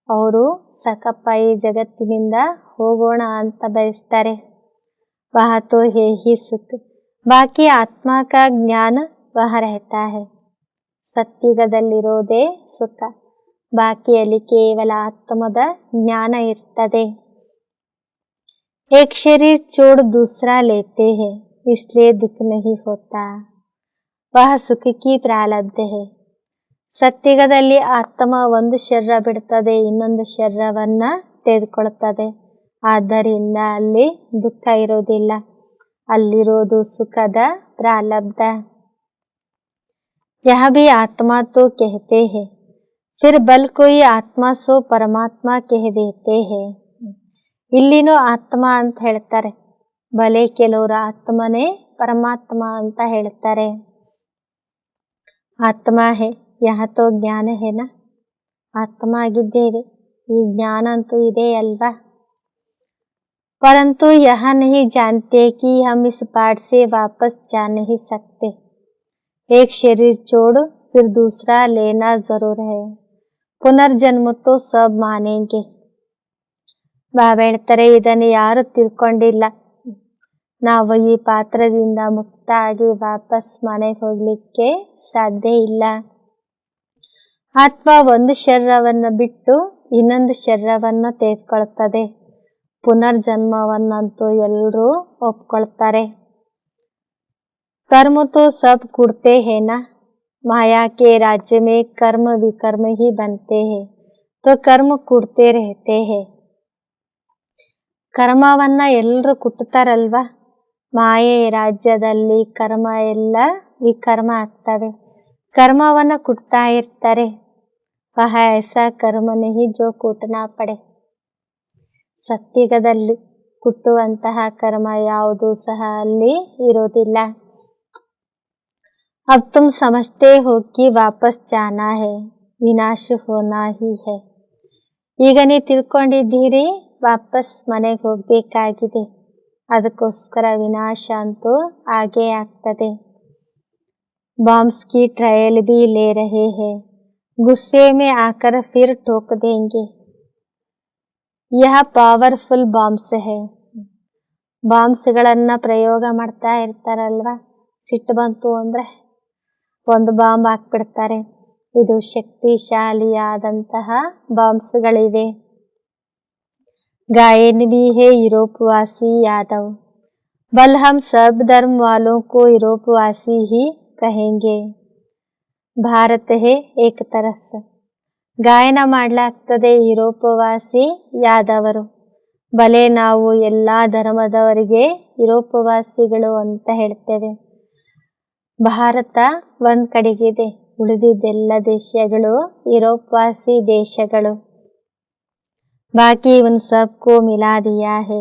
ಅವರು ಸಾಕಪ್ಪ ಈ ಜಗತ್ತಿನಿಂದ ಹೋಗೋಣ ಅಂತ ಬಯಸ್ತಾರೆ. ವಹ ತೋ ಹೇ ಹಿ ಸುಖ, ಬಾಕಿ ಆತ್ಮ ಕಾ ಜ್ಞಾನ ವಹ ರಹತಾ ಹೈ. ಸತ್ಯುಗದಲ್ಲಿರೋದೇ ಸುಖ, ಬಾಕಿಯಲ್ಲಿ ಕೇವಲ ಆತ್ಮದ ಜ್ಞಾನ ಇರ್ತದೆ. एक शरीर छोड़ दूसरा लेते हैं, इसलिए दुख नहीं होता, वह सुख की प्रारब्ध है. ಸತ್ಯುಗದಲ್ಲಿ ಆತ್ಮ ಒಂದು ಶರೀರ ಬಿಡುತ್ತದೆ, ಇನ್ನೊಂದು ಶರೀರವನ್ನ ತೆಗೆದುಕೊಳ್ಳುತ್ತದೆ. ಆದ್ದರಿಂದ ಅಲ್ಲಿ ದುಃಖ ಇರುವುದಿಲ್ಲ, ಅಲ್ಲಿರೋದು ಸುಖದ ಪ್ರಾರಬ್ಧ. यह भी आत्मा तो कहते हैं, फिर बल कोई आत्मा सो परमात्मा कह देते हैं. ಇಲ್ಲಿನೂ ಆತ್ಮ ಅಂತ ಹೇಳ್ತಾರೆ, ಬಲೆ ಕೆಲವರು ಆತ್ಮನೇ ಪರಮಾತ್ಮ ಅಂತ ಹೇಳ್ತಾರೆ. ಆತ್ಮ ಹೇ ಯಹ ತೋ ಜ್ಞಾನ ಹೇನ, ಆತ್ಮ ಆಗಿದ್ದೇವೆ, ಈ ಜ್ಞಾನ ಅಂತೂ ಇದೆ ಅಲ್ವಾ. परंतु यह नहीं जानते कि हम इस पार्ट से वापस जा नहीं सकते. एक शरीर छोड़ फिर दूसरा लेना जरूर है. पुनर्जन्म तो सब मानेंगे. ಬಾಬಾ ಹೇಳ್ತಾರೆ, ಇದನ್ನು ಯಾರು ತಿಳ್ಕೊಂಡಿಲ್ಲ. ನಾವು ಈ ಪಾತ್ರದಿಂದ ಮುಕ್ತ ಆಗಿ ವಾಪಸ್ ಮನೆಗೆ ಹೋಗ್ಲಿಕ್ಕೆ ಸಾಧ್ಯ ಇಲ್ಲ. ಆತ್ಮ ಒಂದು ಶರೀರವನ್ನು ಬಿಟ್ಟು ಇನ್ನೊಂದು ಶರೀರವನ್ನು ತೆಗೆದುಕೊಳ್ಳುತ್ತದೆ. ಪುನರ್ಜನ್ಮವನ್ನಂತೂ ಎಲ್ಲರೂ ಒಪ್ಕೊಳ್ತಾರೆ. कर्म तो सब कुड़ते हैं ना, माया के राज्य में कर्म विकर्म ही बनते हैं, तो कर्म कुड़ते रहते हैं. ಕರ್ಮವನ್ನ ಎಲ್ಲರೂ ಕುಟ್ಟುತ್ತಾರಲ್ವಾ, ಮಾಯೆ ರಾಜ್ಯದಲ್ಲಿ ಕರ್ಮ ಎಲ್ಲ ವಿಕರ್ಮ ಆಗ್ತವೆ, ಕರ್ಮವನ್ನ ಕುಟ್ತಾ ಇರ್ತಾರೆ. ವಹ ಐಸಾ ಕರ್ಮ ನಹಿ ಜೋ ಕೂಟನಾ ಪಡೆ. ಸತ್ಯುಗದಲ್ಲಿ ಕುಟ್ಟುವಂತಹ ಕರ್ಮ ಯಾವುದು ಸಹ ಅಲ್ಲಿ ಇರೋದಿಲ್ಲ. अब तुम समझते हो कि वापस जाना है, विनाश होना ही है. ಈಗ ನೀವು ತಿಳ್ಕೊಂಡಿದ್ದೀರಿ, ವಾಪಸ್ ಮನೆಗೆ ಹೋಗ್ಬೇಕಾಗಿದೆ, ಅದಕ್ಕೋಸ್ಕರ ವಿನಾಶ ಅಂತೂ ಆಗೇ ಆಗ್ತದೆ. ಬಾಂಬ್ಸ್ की ट्रायल भी ले रहे हैं, गुस्से में आकर फिर ठोक देंगे. यह पावरफुल ಬಾಂಬ್ಸ್ है. ಬಾಂಬ್ಸ್ಗಳನ್ನ ಪ್ರಯೋಗ ಮಾಡ್ತಾ ಇರ್ತಾರಲ್ವಾ, ಸಿಟ್ಟು ಬಂತು ಅಂದ್ರೆ ಒಂದು ಬಾಂಬ್ ಹಾಕ್ಬಿಡ್ತಾರೆ. ಇದು ಶಕ್ತಿಶಾಲಿಯಾದಂತಹ ಬಾಂಬ್ಸ್ಗಳಿವೆ. गायन भी है यूरोपवासी यादव, बल हम सब धर्म वालों को यूरोपवासी ही कहेंगे. ಭಾರತ ಹೇ ಏಕ ತರಫ್. ಗಾಯನ ಮಾಡಲಾಗ್ತದೆ ಯುರೋಪವಾಸಿ ಯಾದವರು. ಬಲೆ ನಾವು ಎಲ್ಲಾ ಧರ್ಮದವರಿಗೆ ಯುರೋಪವಾಸಿಗಳು ಅಂತ ಹೇಳ್ತೇವೆ. ಭಾರತ ಒಂದ್ ಕಡೆಗಿದೆ, ಉಳಿದಿದ್ದೆಲ್ಲ ದೇಶಗಳು ಯುರೋಪವಾಸಿ ದೇಶಗಳು. बाकी उन सबको मिला दिया है,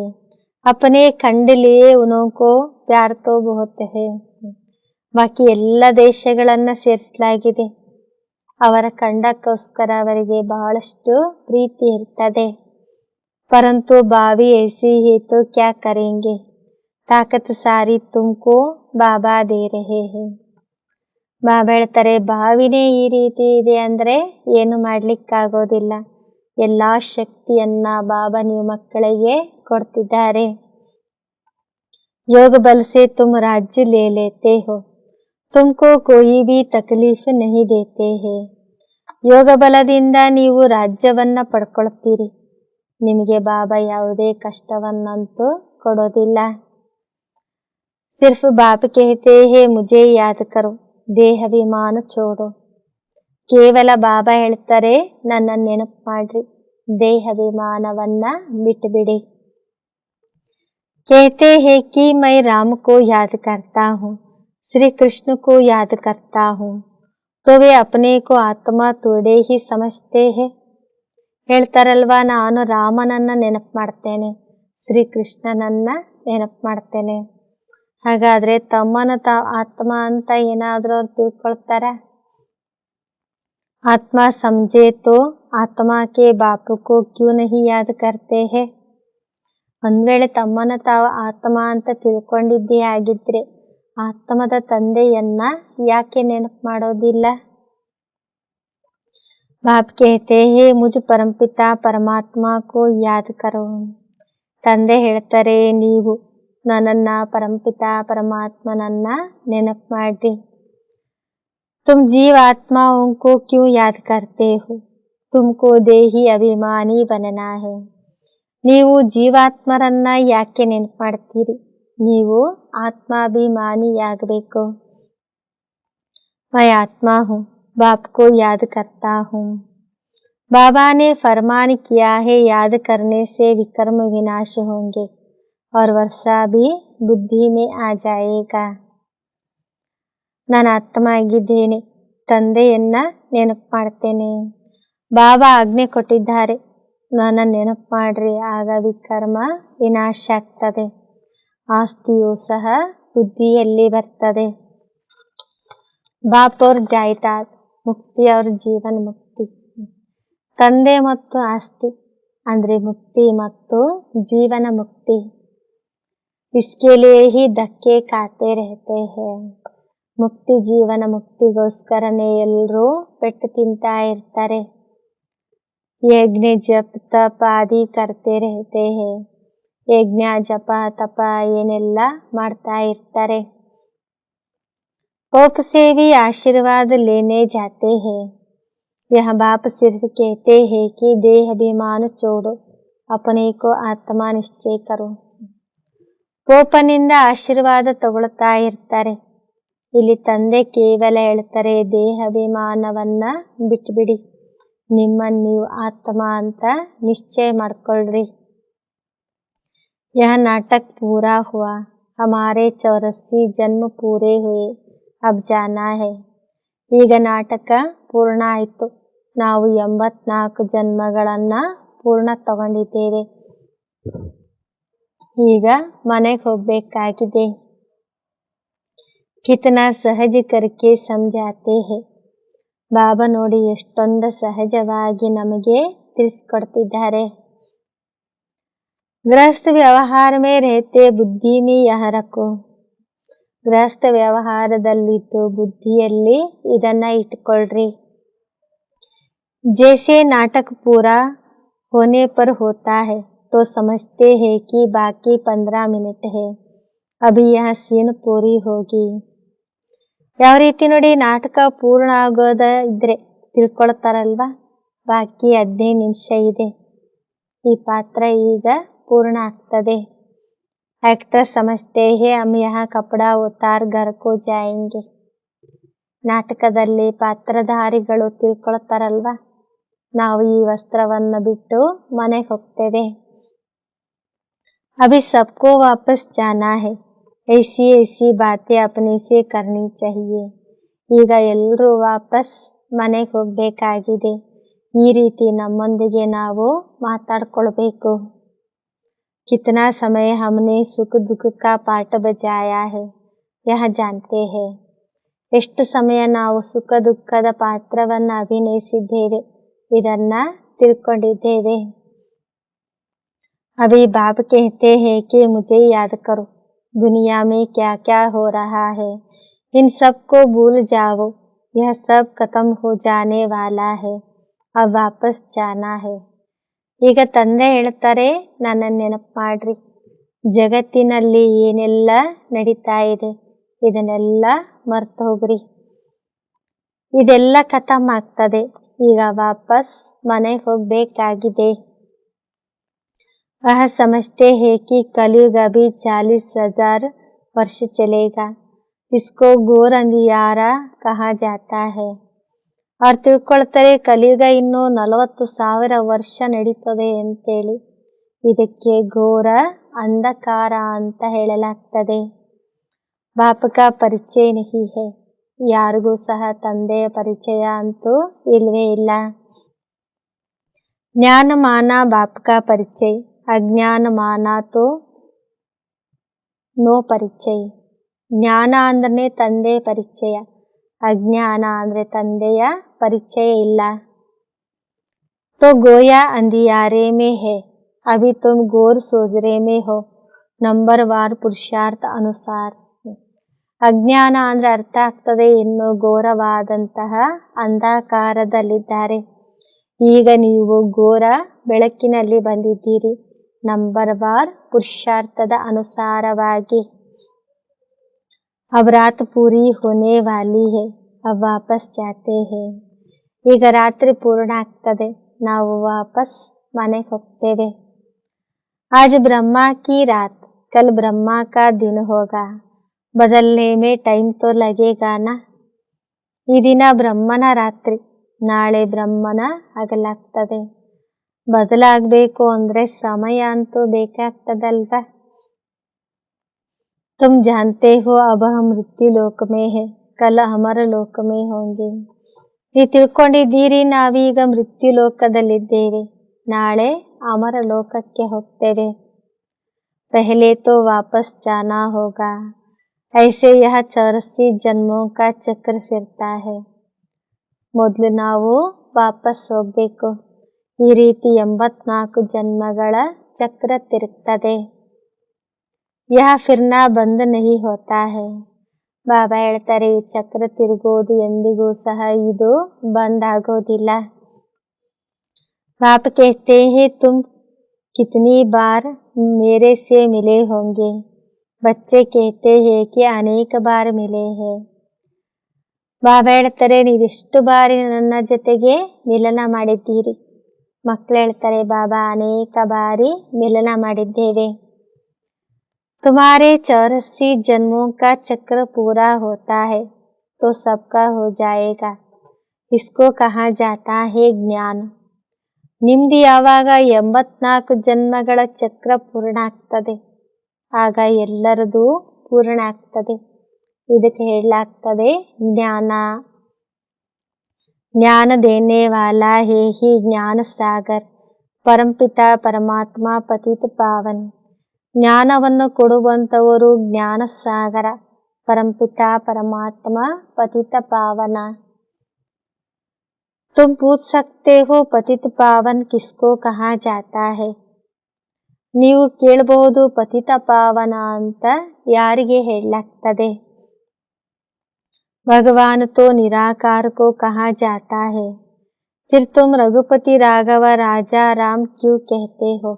अपने खंड लिए उनको प्यार तो बहुत है. ಬಾಕಿ ಎಲ್ಲ ದೇಶಗಳನ್ನ ಸೇರಿಸಲಾಗಿದೆ, ಅವರ ಖಂಡಕ್ಕೋಸ್ಕರ ಅವರಿಗೆ ಬಹಳಷ್ಟು ಪ್ರೀತಿ ಇರ್ತದೆ. ಪರಂತು ಬಾವಿ ऐसी है तो क्या करेंगे, ताकत सारी तुमको बाबा दे रहे हैं. ಬಾಬಾ ಹೇಳ್ತಾರೆ, ಬಾವಿನೇ ಈ ರೀತಿ ಇದೆ ಅಂದ್ರೆ ಏನು ಮಾಡ್ಲಿಕ್ಕಾಗೋದಿಲ್ಲ, ಎಲ್ಲಾ ಶಕ್ತಿಯನ್ನ ಬಾಬಾ ನೀವು ಮಕ್ಕಳಿಗೆ ಕೊಡ್ತಿದ್ದಾರೆ. योग बल से तुम राज्य ले लेते हो, तुमको कोई भी तकलीफ नहीं देते हैं. ಯೋಗ ಬಲದಿಂದ ನೀವು ರಾಜ್ಯವನ್ನ ಪಡ್ಕೊಳ್ತೀರಿ, ನಿಮಗೆ ಬಾಬಾ ಯಾವುದೇ ಕಷ್ಟವನ್ನಂತೂ ಕೊಡೋದಿಲ್ಲ. सिर्फ बाप कहते हैं मुझे याद करो, ದೇಹಾಭಿಮಾನ छोड़ो. ಕೇವಲ ಬಾಬಾ ಹೇಳ್ತಾರೆ, ನನ್ನ ನೆನಪು ಮಾಡ್ರಿ, ದೇಹಾಭಿಮಾನವನ್ನ ಬಿಟ್ಟುಬಿಡಿ. कहते हैं कि मैं राम को याद करता हूँ, श्री कृष्ण को याद करता हूँ, तो वे अपने को आत्मा थोड़े ही समझते हैं. ಹೇಳ್ತಾರಲ್ವಾ, ನಾನು ರಾಮನನ್ನ ನೆನಪು ಮಾಡ್ತೇನೆ, ಶ್ರೀಕೃಷ್ಣನನ್ನ ನೆನಪು ಮಾಡ್ತೇನೆ. ಹಾಗಾದ್ರೆ ತಮ್ಮನ ಆತ್ಮ ಅಂತ ಏನಾದ್ರೂ ಅವ್ರು ತಿಳ್ಕೊಳ್ತಾರ? आत्मा समझे तो आत्मा के बाप को क्यों नहीं याद करते हैं. ಒಂದ್ ವೇಳೆ ತಮ್ಮನ ತಾವು ಆತ್ಮ ಅಂತ ತಿಳ್ಕೊಂಡಿದ್ದೇ ಆಗಿದ್ರೆ ಆತ್ಮದ ತಂದೆಯನ್ನ ಯಾಕೆ ನೆನಪು ಮಾಡೋದಿಲ್ಲ? बाप कहते हैं मुझ परमपिता परमात्मा को याद करो. ತಂದೆ ಹೇಳ್ತಾರೆ, ನೀವು ನನ್ನನ್ನ ಪರಂಪಿತ ಪರಮಾತ್ಮನನ್ನ ನೆನಪು ಮಾಡ್ರಿ. तुम जीव आत्माओं को क्यों याद करते हो, तुमको देही अभिमानी बनना है. ನೀವು ಜೀವಾತ್ಮರನ್ನ ಯಾಕೆ ನೆನಪು ಮಾಡ್ತೀರಿ, ನೀವು ಆತ್ಮಾಭಿಮಾನಿಯಾಗಬೇಕು. मैं आत्मा हूँ, बाप को याद करता हूँ। बाबा ने फरमान किया है याद करने से विकर्म विनाश होंगे और वर्षा भी बुद्धि में आ जाएगा। ನಾನು ಆತ್ಮ ಆಗಿದ್ದೇನೆ, ತಂದೆಯನ್ನ ನೆನಪು ಮಾಡ್ತೇನೆ. ಬಾಬಾ ಆಜ್ಞೆ ಕೊಟ್ಟಿದ್ದಾರೆ, ನನ್ನ ನೆನಪು ಮಾಡ್ರಿ, ಆಗ ವಿಕರ್ಮ ವಿನಾಶ ಆಗ್ತದೆ, ಆಸ್ತಿಯೂ ಸಹ ಬುದ್ಧಿಯಲ್ಲಿ ಬರ್ತದೆ. ಬಾಪ್ ಅವ್ರ ಜಾಯ್ತಾದ್ ಮುಕ್ತಿ ಅವ್ರ ಜೀವನ ಮುಕ್ತಿ. ತಂದೆ ಮತ್ತು ಆಸ್ತಿ ಅಂದ್ರೆ ಮುಕ್ತಿ ಮತ್ತು ಜೀವನ ಮುಕ್ತಿ. इसके लिए ही धक्के खाते रहते हैं. ಮುಕ್ತಿ ಜೀವನ ಮುಕ್ತಿಗೋಸ್ಕರನೇ ಎಲ್ಲರೂ ಪೆಟ್ಟು ತಿಂತಾ ಇರ್ತಾರೆ. ಯಜ್ಞ ಜಪ ತಪ ಆದಿ ಕರ್ತೆ रहते हैं. ಯಜ್ಞ ಜಪ ತಪ ಏನೆಲ್ಲ ಮಾಡ್ತಾ ಇರ್ತಾರೆ. बाप से भी आशीर्वाद लेने जाते हैं. यह बाप सिर्फ कहते हैं कि देह अभिमान छोड़ो, अपने को आत्मा निश्चय करो. ಪೋಪನಿಂದ ಆಶೀರ್ವಾದ ತಗೊಳ್ತಾ ಇರ್ತಾರೆ. ಇಲ್ಲಿ ತಂದೆ ಕೇವಲ ಹೇಳ್ತಾರೆ, ದೇಹಾಭಿಮಾನವನ್ನ ಬಿಟ್ಬಿಡಿ, ನಿಮ್ಮನ್ನು ನೀವು ಆತ್ಮ ಅಂತ ನಿಶ್ಚಯ ಮಾಡ್ಕೊಳ್ರಿ. यह नाटक पूरा हुआ, हमारे 84 जन्म पूरे हुए, अब जाना है. ಈಗ ನಾಟಕ ಪೂರ್ಣ ಆಯಿತು, ನಾವು 84 ಜನ್ಮಗಳನ್ನ ಪೂರ್ಣ ತಗೊಂಡಿದ್ದೇವೆ, ಈಗ ಮನೆಗೆ ಹೋಗ್ಬೇಕಾಗಿದೆ. ಕಿತನಾ ಸಹಜ ಕರ್ಕೆ ಸಮಜಾತೆ ಹೇ. ಬಾಬಾ ನೋಡಿ ಎಷ್ಟೊಂದು ಸಹಜವಾಗಿ ನಮಗೆ ತಿಳಿಸ್ಕೊಡ್ತಿದ್ದಾರೆ. ಗೃಹಸ್ಥ ವ್ಯವಹಾರ ಮೇ रहते ಬುದ್ಧಿ ಮೇ ಯಹ ರಖೋ. ಗೃಹಸ್ಥ ವ್ಯವಹಾರದಲ್ಲಿದ್ದು ಬುದ್ಧಿಯಲ್ಲಿ ಇದನ್ನ ಇಟ್ಕೊಳ್ರಿ. जैसे नाटक पूरा होने पर होता है तो समझते हैं कि बाकी 15 मिनट है, अभी यह सीन पूरी होगी. ಯಾವ ರೀತಿ ನೋಡಿ, ನಾಟಕ ಪೂರ್ಣ ಆಗೋದ ಇದ್ರೆ ತಿಳ್ಕೊಳ್ತಾರಲ್ವಾ, ಬಾಕಿ 15 ನಿಮಿಷ ಇದೆ, ಈ ಪಾತ್ರ ಈಗ ಪೂರ್ಣ ಆಗ್ತದೆ. एक्टर समझते हैं हम यहाँ कपड़ा उतार घर को जाएंगे. ನಾಟಕದಲ್ಲಿ ಪಾತ್ರಧಾರಿಗಳು ತಿಳ್ಕೊಳ್ತಾರಲ್ವಾ, ನಾವು ಈ ವಸ್ತ್ರವನ್ನು ಬಿಟ್ಟು ಮನೆಗೆ ಹೋಗ್ತೇವೆ. अभी सबको वापस जाना है, ऐसी ऐसी बातें अपने से करनी चाहिए. ಈಗ ಎಲ್ಲರೂ ವಾಪಸ್ ಮನೆಗೆ ಹೋಗ್ಬೇಕಾಗಿದೆ, ಈ ರೀತಿ ನಮ್ಮೊಂದಿಗೆ ನಾವು ಮಾತಾಡ್ಕೊಳ್ಬೇಕು. कितना समय हमने सुख दुख का पाठ बजाया है, यह जानते हैं. ಎಷ್ಟು ಸಮಯ ನಾವು ಸುಖ ದುಃಖದ ಪಾತ್ರವನ್ನು ಅಭಿನಯಿಸಿದ್ದೇವೆ, ಇದನ್ನ ತಿಳ್ಕೊಂಡಿದ್ದೇವೆ. अभी बाप कहते हैं कि मुझे याद करो, दुनिया में क्या क्या हो रहा है, इन सब को भूल जाओ, यह सब खत्म हो जाने वाला है, अब वापस जाना है. ಈಗ ತಂದೆ ಹೇಳ್ತಾರೆ, ನನ್ನನ್ನು ನೆನಪು ಮಾಡ್ರಿ, ಜಗತ್ತಿನಲ್ಲಿ ಏನೆಲ್ಲ ನಡೀತಾ ಇದೆ ಇದನ್ನೆಲ್ಲ ಮರ್ತು ಹೋಗ್ರಿ, ಇದೆಲ್ಲ ಖತಮ್ ಆಗ್ತದೆ, ಈಗ ವಾಪಸ್ ಮನೆಗೆ ಹೋಗ್ಬೇಕಾಗಿದೆ. वह समझते हैं कि कलयुग अभी 40,000 वर्ष चलेगा, इसको घोर अंधियारा कहा जाता है. ಅವ್ರು ತಿಳ್ಕೊಳ್ತಾರೆ, ಕಲಿಯುಗ ಇನ್ನು 40,000 ವರ್ಷ ನಡೀತದೆ ಅಂತೇಳಿ, ಇದಕ್ಕೆ ಘೋರ ಅಂಧಕಾರ ಅಂತ ಹೇಳಲಾಗ್ತದೆ. ಬಾಪಕ ಪರಿಚಯ ನಹಿ ಹೈ, ಯಾರಿಗೂ ಸಹ ತಂದೆಯ ಪರಿಚಯ ಅಂತೂ ಇಲ್ವೇ ಇಲ್ಲ. ಜ್ಞಾನ ಮಾನ ಬಾಪಕ ಪರಿಚಯ, ಅಜ್ಞಾನ ಮಾನ ತೋ ನೋ ಪರಿಚಯ. ಜ್ಞಾನ ಅಂದ್ರೆ ತಂದೆ ಪರಿಚಯ, ಅಜ್ಞಾನ ಅಂದ್ರೆ ತಂದೆಯ ಪರಿಚಯ ಇಲ್ಲ. तो गोया अंधियारे में है, अभी तुम घोर सोजरे में हो, ನಂಬರ್ವಾರ್ ಪುರುಷಾರ್ಥ ಅನುಸಾರ. ಅಜ್ಞಾನ ಅಂದ್ರೆ ಅರ್ಥ ಆಗ್ತದೆ, ಇನ್ನು ಘೋರವಾದಂತಹ ಅಂಧಕಾರದಲ್ಲಿದ್ದಾರೆ, ಈಗ ನೀವು ಘೋರ ಬೆಳಕಿನಲ್ಲಿ ಬಂದಿದ್ದೀರಿ, ನಂಬರ್ವಾರ್ ಪುರುಷಾರ್ಥದ ಅನುಸಾರವಾಗಿ. अब रात पूरी होने वाली है, अब वापस जाते हैं. ಈಗ ರಾತ್ರಿ ಪೂರ್ಣ ಆಗ್ತದೆ, ನಾವು ವಾಪಸ್ ಮನೆಗೆ ಹೋಗ್ತೇವೆ. आज ब्रह्मा की रात, कल ब्रह्मा का दिन होगा, बदलने में टाइम तो लगेगा ना. ಈ ದಿನ ಬ್ರಹ್ಮನ ರಾತ್ರಿ, ನಾಳೆ ಬ್ರಹ್ಮನ ಹಗಲಾಗ್ತದೆ. ಬದಲಾಗಬೇಕು ಅಂದ್ರೆ ಸಮಯ ಅಂತೂ ಬೇಕಾಗ್ತದಲ್ವಾ. तुम जानते हो अब हम मृत्यु लोक में है, कल अमर लोक में होंगे. ನೀವು ತಿಳ್ಕೊಂಡಿದ್ದೀರಿ, ನಾವೀಗ ಮೃತ್ಯು ಲೋಕದಲ್ಲಿದ್ದೇವೆ, ನಾಳೆ ಅಮರ ಲೋಕಕ್ಕೆ ಹೋಗ್ತೇವೆ. पहले तो वापस जाना होगा, ऐसे यह 84 जन्मों का चक्र फिरता है. ಮೊದಲು ನಾವು ವಾಪಸ್ ಹೋಗ್ಬೇಕು. ಈ ರೀತಿ 84 ಜನ್ಮಗಳ ಚಕ್ರ ತಿರುಗ್ತದೆ. ಯಹ ಫಿರ್ನಾ ಬಂದ್ ನಹಿ ಹೋತಾ ಹೈ. ಬಾಬಾ ಹೇಳ್ತಾರೆ, ಈ ಚಕ್ರ ತಿರುಗೋದು ಎಂದಿಗೂ ಸಹ ಇದು ಬಂದ್ ಆಗೋದಿಲ್ಲ. ಬಾಪ್ कहते हैं तुम कितनी बार मेरे से मिले होंगे. बच्चे कहते हैं कि अनेक बार मिले हैं. ಬಾಬಾ ಹೇಳ್ತಾರೆ, ನೀವೆಷ್ಟು ಬಾರಿ ನನ್ನ ಜೊತೆಗೆ ಮಿಲನ ಮಾಡಿದ್ದೀರಿ. ಮಕ್ಕಳು ಹೇಳ್ತಾರೆ, ಬಾಬಾ ಅನೇಕ ಬಾರಿ ಮಿಲನ ಮಾಡಿದ್ದೇವೆ. तुम्हारे 84 जन्मों का चक्र पूरा होता है तो सबका हो जाएगा. इसको कहा जाता है ज्ञान. ನಿಮ್ದು ಯಾವಾಗ 84 ಜನ್ಮಗಳ ಚಕ್ರ ಪೂರ್ಣ ಆಗ್ತದೆ, ಆಗ ಎಲ್ಲರದು ಪೂರ್ಣ ಆಗ್ತದೆ. ಇದಕ್ಕೆ ಹೇಳಲಾಗ್ತದೆ ಜ್ಞಾನ. ಜ್ಞಾನ ದೇನೆ ವಾಲಾ ಹೇ ಹಿ ಜ್ಞಾನ ಸಾಗರ್, ಪರಂಪಿತ ಪರಮಾತ್ಮ ಪತಿತ ಪಾವನ್. ಜ್ಞಾನವನ್ನು ಕೊಡುವಂತವರು ಜ್ಞಾನ ಸಾಗರ, ಪರಂಪಿತ ಪರಮಾತ್ಮ ಪತಿತ ಪಾವನ. तुम पूछ सकते हो पतित पावन किसको कहा जाता है. ನೀವು ಕೇಳಬಹುದು ಪತಿತ ಪಾವನ ಅಂತ ಯಾರಿಗೆ ಹೇಳಲಾಗ್ತದೆ. भगवान तो निराकार को कहा जाता है, फिर तुम रघुपति राघव राजा राम क्यों कहते हो.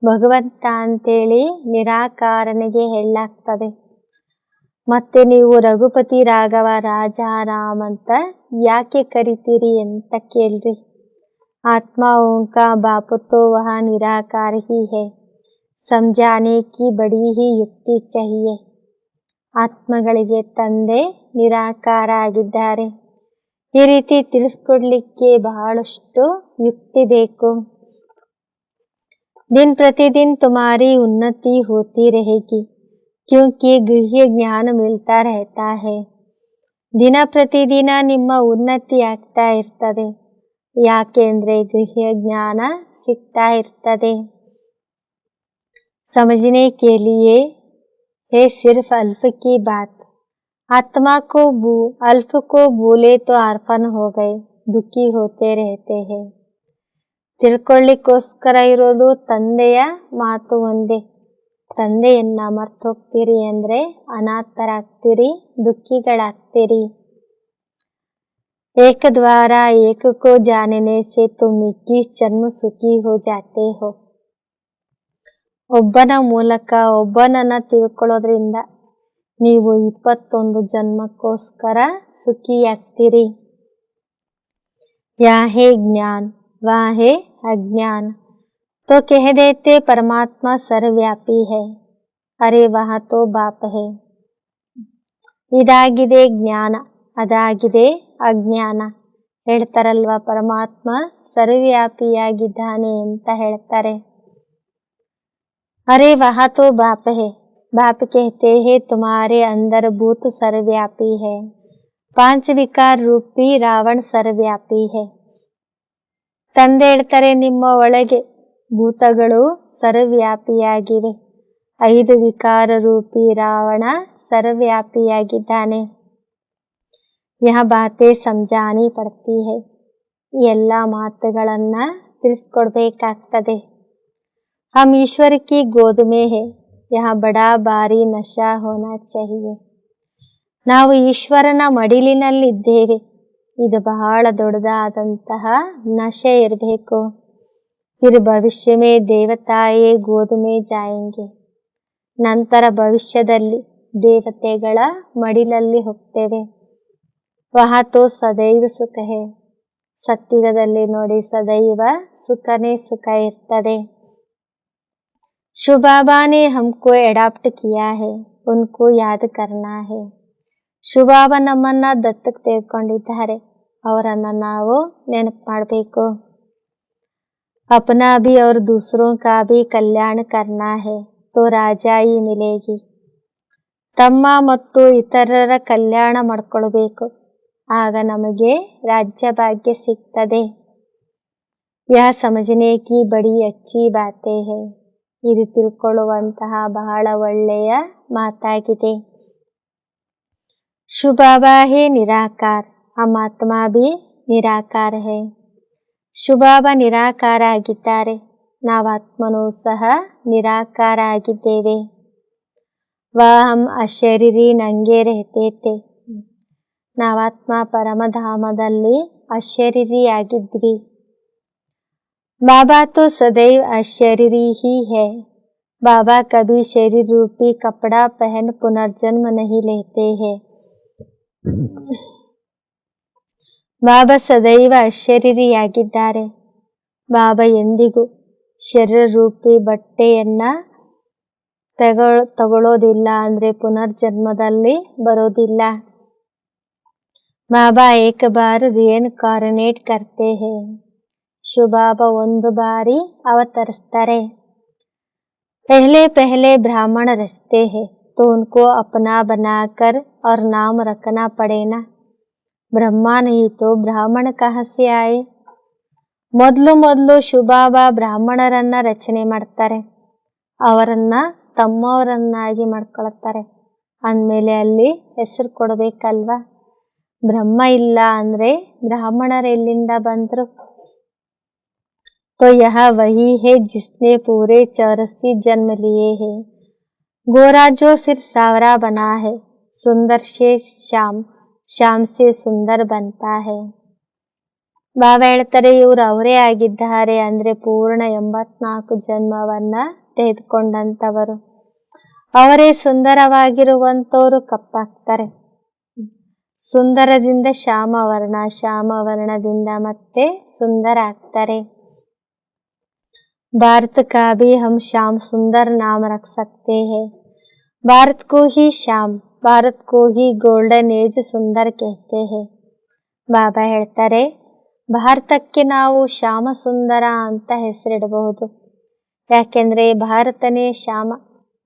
ಭಗವಂತ ಅಂತೇಳಿ ನಿರಾಕಾರನಿಗೆ ಹೇಳಲಾಗ್ತದೆ. ಮತ್ತೆ ನೀವು ರಘುಪತಿ ರಾಘವ ರಾಜ ರಾಮ್ ಅಂತ ಯಾಕೆ ಕರಿತೀರಿ ಅಂತ ಕೇಳ್ರಿ. ಆತ್ಮ ಓಂಕಾ ಬಾಪು ತೋ ವಹ ನಿರಾಕಾರ ಹಿ ಹೈ, ಸಮझाने की बड़ी ही युक्ति चाहिए. ಆತ್ಮಗಳಿಗೆ ತಂದೆ ನಿರಾಕಾರ ಆಗಿದ್ದಾರೆ. ಈ ರೀತಿ ತಿಳಿಸ್ಕೊಡ್ಲಿಕ್ಕೆ ಬಹಳಷ್ಟು ಯುಕ್ತಿ ಬೇಕು. दिन प्रतिदिन तुम्हारी उन्नति होती रहेगी, क्योंकि गुह्य ज्ञान मिलता रहता है. ದಿನ ಪ್ರತಿದಿನ ನಿಮ್ಮ ಉನ್ನತಿ ಆಗ್ತಾ ಇರ್ತದೆ, ಯಾಕೆಂದ್ರೆ ಗುಹ್ಯ ಜ್ಞಾನ ಸಿಗ್ತಾ ಇರ್ತದೆ. समझने के लिए है सिर्फ अल्फ की बात. आत्मा को अल्फ को भूले तो अर्पण हो गए, दुखी होते रहते हैं. ತಿಳ್ಕೊಳ್ಳಿಕ್ಕೋಸ್ಕರ ಇರೋದು ತಂದೆಯ ಮಾತು ಒಂದೇ. ತಂದೆಯನ್ನ ಮರ್ತು ಹೋಗ್ತೀರಿ ಅಂದ್ರೆ ಅನಾಥರಾಗ್ತೀರಿ, ದುಃಖಿಗಳಾಗ್ತೀರಿ. एक द्वारा एक को जानने से तुम 21 जन्म सुखी हो जाते हो. ಒಬ್ಬನ ಮೂಲಕ ಒಬ್ಬನನ್ನ ತಿಳ್ಕೊಳ್ಳೋದ್ರಿಂದ ನೀವು 21 ಜನ್ಮಕ್ಕೋಸ್ಕರ ಸುಖಿಯಾಗ್ತೀರಿ. ಯಾ ಹೇ ಜ್ಞಾನ वहाँ है अज्ञान, तो कह देते परमात्मा सर्वव्यापी है, अरे वहाँ तो बाप है. ಇದಾಗಿದೆ ಜ್ಞಾನ, ಅದಾಗಿದೆ ಅಜ್ಞಾನ. ಹೇಳ್ತಾರಲ್ವಾ, ಪರಮಾತ್ಮ ಸರ್ವವ್ಯಾಪಿಯಾಗಿದ್ದಾನೆ ಅಂತ ಹೇಳ್ತಾರೆ. अरे वहाँ तो बाप है. बाप कहते हैं तुम्हारे अंदर भूत सर्वव्यापी है, 5 विकार रूपी रावण सर्वव्यापी है. ತಂದೆ ಹೇಳ್ತಾರೆ, ನಿಮ್ಮ ಒಳಗೆ ಭೂತಗಳು ಸರ್ವವ್ಯಾಪಿಯಾಗಿವೆ, 5 ವಿಕಾರ ರೂಪಿ ರಾವಣ ಸರ್ವವ್ಯಾಪಿಯಾಗಿದ್ದಾನೆ. ಯಹ ಬಾತೆ ಸಮझानी पड़ती है. ಈ ಎಲ್ಲ ಮಾತುಗಳನ್ನ ತಿಳಿಸ್ಕೊಡ್ಬೇಕಾಗ್ತದೆ. हम ईश्वर की गोद में है, यहाँ बड़ा भारी नशा होना चाहिए. ನಾವು ಈಶ್ವರನ ಮಡಿಲಿನಲ್ಲಿದ್ದೇವೆ, ಇದು ಬಹಳ ದೊಡ್ಡದಾದಂತಹ ನಶೆ ಇರಬೇಕು. फिर भविष्य में देवताए गोद में जाएंगे. ನಂತರ ಭವಿಷ್ಯದಲ್ಲಿ ದೇವತೆಗಳ ಮಡಿಲಲ್ಲಿ ಹೋಗ್ತೇವೆ. वहाँ तो सदैव सुख है. ಸತ್ಯುಗದಲ್ಲಿ ನೋಡಿ ಸದೈವ ಸುಖನೇ ಸುಖ ಇರ್ತದೆ. शिव बाबा ने हमको एडॉप्ट किया है, उनको याद करना है. ಶಿವಬಾಬಾ ನಮ್ಮನ್ನ ದತ್ತಕ್ಕೆ ತೆಗೆದುಕೊಂಡಿದ್ದಾರೆ. ಅವರನ್ನ ನಾವು ನೆನಪು ಮಾಡಬೇಕು. अपना भी और दूसरों का भी कल्याण करना है तो ರಾಜಾಯಿ ಮಿಲೇಗಿ. ತಮ್ಮ ಮತ್ತು ಇತರರ ಕಲ್ಯಾಣ ಮಾಡಿಕೊಳ್ಬೇಕು, ಆಗ ನಮಗೆ ರಾಜ್ಯ ಭಾಗ್ಯ ಸಿಗ್ತದೆ. ಯಹ ಸಮझने की बड़ी अच्छी बातें है. ಇದು ತಿಳ್ಕೊಳ್ಳುವಂತಹ ಬಹಳ ಒಳ್ಳೆಯ ಮಾತಾಗಿದೆ. ಶಿವಬಾಬಾ ಹೇ ನಿರಾಕಾರ, हम आत्मा भी ನಿರಾಕಾರ है. ಶಿವಬಾಬಾ ನಿರಾಕಾರ ಆಗಿದ್ದಾರೆ, ನಾವು ಆತ್ಮನೂ ಸಹ ನಿರಾಕಾರ ಆಗಿದ್ದೇವೆ. ವಹ ಹಮ್ ಅಶರೀರಿ ನಂಗೆ ರಹತೆ ಥೆ. ನಾವಾತ್ಮ ಪರಮಧಾಮದಲ್ಲಿ ಅಶರೀರಿ ಆಗಿದ್ವಿ. ಬಾಬಾ तो सदैव अशरीरी ही है. बाबा कभी शरीर रूपी कपड़ा पहन पुनर्जन्म नहीं लेते हैं. ಬಾಬಾ ಸದೈವ ಅಶರೀರಿಯಾಗಿದ್ದಾರೆ. ಬಾಬಾ ಎಂದಿಗೂ ಶರೀರ ರೂಪಿ ಬಟ್ಟೆಯನ್ನ ತಗೊಳ್ಳೋದಿಲ್ಲ, ಅಂದ್ರೆ ಪುನರ್ಜನ್ಮದಲ್ಲಿ ಬರೋದಿಲ್ಲ. ಬಾಬಾ ಏಕ ಬಾರ್ ರಿಯನ್ಕಾರ್ನೇಟ್ ಕರ್ತೆ ಹೇ. ಶಿವಬಾಬಾ ಒಂದು ಬಾರಿ ಅವತರಿಸ್ತಾರೆ. पहले पहले ब्राह्मण रचते हैं तो उनको अपना बनाकर और नाम रखना पड़े ना. ಬ್ರಹ್ಮ नहीं तो ಬ್ರಾಹ್ಮಣ कहाँ से आए. ಮೊದಲು ಶಿವಬಾಬಾ ಬ್ರಾಹ್ಮಣರನ್ನ ರಚನೆ ಮಾಡ್ತಾರೆ, ಅವರನ್ನ ತಮ್ಮವರನ್ನಾಗಿ ಮಾಡ್ಕೊಳ್ತಾರೆ. ಅಂದಮೇಲೆ ಅಲ್ಲಿ ಹೆಸರು ಕೊಡಬೇಕಲ್ವಾ. ಬ್ರಹ್ಮ ಇಲ್ಲ ಅಂದ್ರೆ ಬ್ರಾಹ್ಮಣರೆಲ್ಲಿಂದ ಬಂದ್ರು. तो यह वही है जिसने पूरे 84 जन्म लिए हैं. गोरा जो फिर सावरा बना है, सुंदर से श्याम, श्याम से सुंदर बनता है. ಬಾಬಾ ಹೇಳ್ತಾರೆ, ಇವರು ಅವರೇ ಆಗಿದ್ದಾರೆ, ಅಂದ್ರೆ ಪೂರ್ಣ 84 ಜನ್ಮವನ್ನ ತೆಗೆದುಕೊಂಡಂತವರು. ಅವರೇ ಸುಂದರವಾಗಿರುವಂತವರು ಕಪ್ಪಾಗ್ತಾರೆ. ಸುಂದರದಿಂದ ಶ್ಯಾಮವರ್ಣ, ಶ್ಯಾಮವರ್ಣದಿಂದ ಮತ್ತೆ ಸುಂದರ ಆಗ್ತಾರೆ. भारत का भी हम श्याम सुंदर नाम रख सकते हैं. भारत को ही श्याम, भारत को ही गोल्डन एज सुंदर कहते हैं. ಬಾಬಾ ಹೇಳ್ತಾರೆ, ಭಾರತಕ್ಕೆ ನಾವು ಶ್ಯಾಮ ಸುಂದರ ಅಂತ ಹೆಸರಿಡಬಹುದು. ಯಾಕೆಂದ್ರೆ ಭಾರತನೇ ಶ್ಯಾಮ,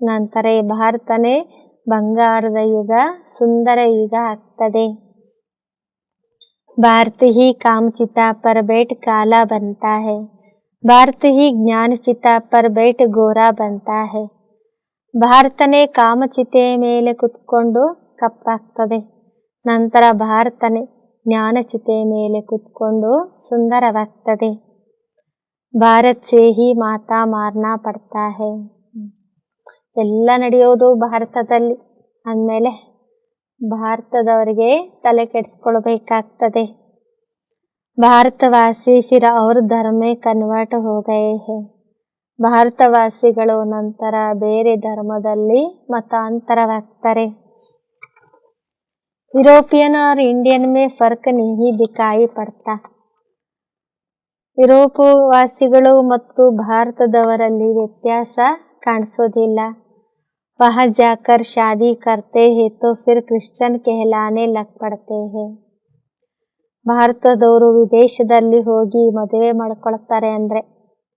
ನಂತರ ಭಾರತನೇ ಬಂಗಾರದ ಯುಗ, ಸುಂದರ ಯುಗ ಆಗ್ತದೆ. ಭಾರತ ही काम चिता पर बैठ काला बनता है. ಭಾರತ ही ज्ञान चिता पर बैठ ಗೋರಾ बनता है. ಭಾರತನೇ ಕಾಮಚಿತೆಯ ಮೇಲೆ ಕುತ್ಕೊಂಡು ಕಪ್ಪಾಗ್ತದೆ, ನಂತರ ಭಾರತನೇ ಜ್ಞಾನಚಿತೆಯ ಮೇಲೆ ಕುತ್ಕೊಂಡು ಸುಂದರವಾಗ್ತದೆ. ಭಾರತ್ ಸೇ ಹಿ ಮಾತಾ ಮಾರ್ನಾ ಪಡ್ತಾ ಹೈ. ಎಲ್ಲ ನಡೆಯೋದು ಭಾರತದಲ್ಲಿ ಅಂದಮೇಲೆ ಭಾರತದವರಿಗೆ ತಲೆ ಕೆಡಿಸ್ಕೊಳ್ಬೇಕಾಗ್ತದೆ. ಭಾರತವಾಸಿ ಫಿರ್ ಅವ್ರ ಧರ್ಮ ಕನ್ವರ್ಟ್ हो गए हैं. ಭಾರತವಾಸಿಗಳು ನಂತರ ಬೇರೆ ಧರ್ಮದಲ್ಲಿ ಮತಾಂತರವಾಗ್ತಾರೆ. यूरोपियन और इंडियन में फर्क नहीं दिखाई पड़ता. ಯುರೋಪ್ ವಾಸಿಗಳು ಮತ್ತು ಭಾರತದವರಲ್ಲಿ ವ್ಯತ್ಯಾಸ ಕಾಣಿಸೋದಿಲ್ಲ. वहाँ जाकर शादी करते हैं तो फिर क्रिश्चियन कहलाने लग पड़ते हैं. ಭಾರತದವರು ವಿದೇಶದಲ್ಲಿ ಹೋಗಿ ಮದುವೆ ಮಾಡ್ಕೊಳ್ತಾರೆ ಅಂದ್ರೆ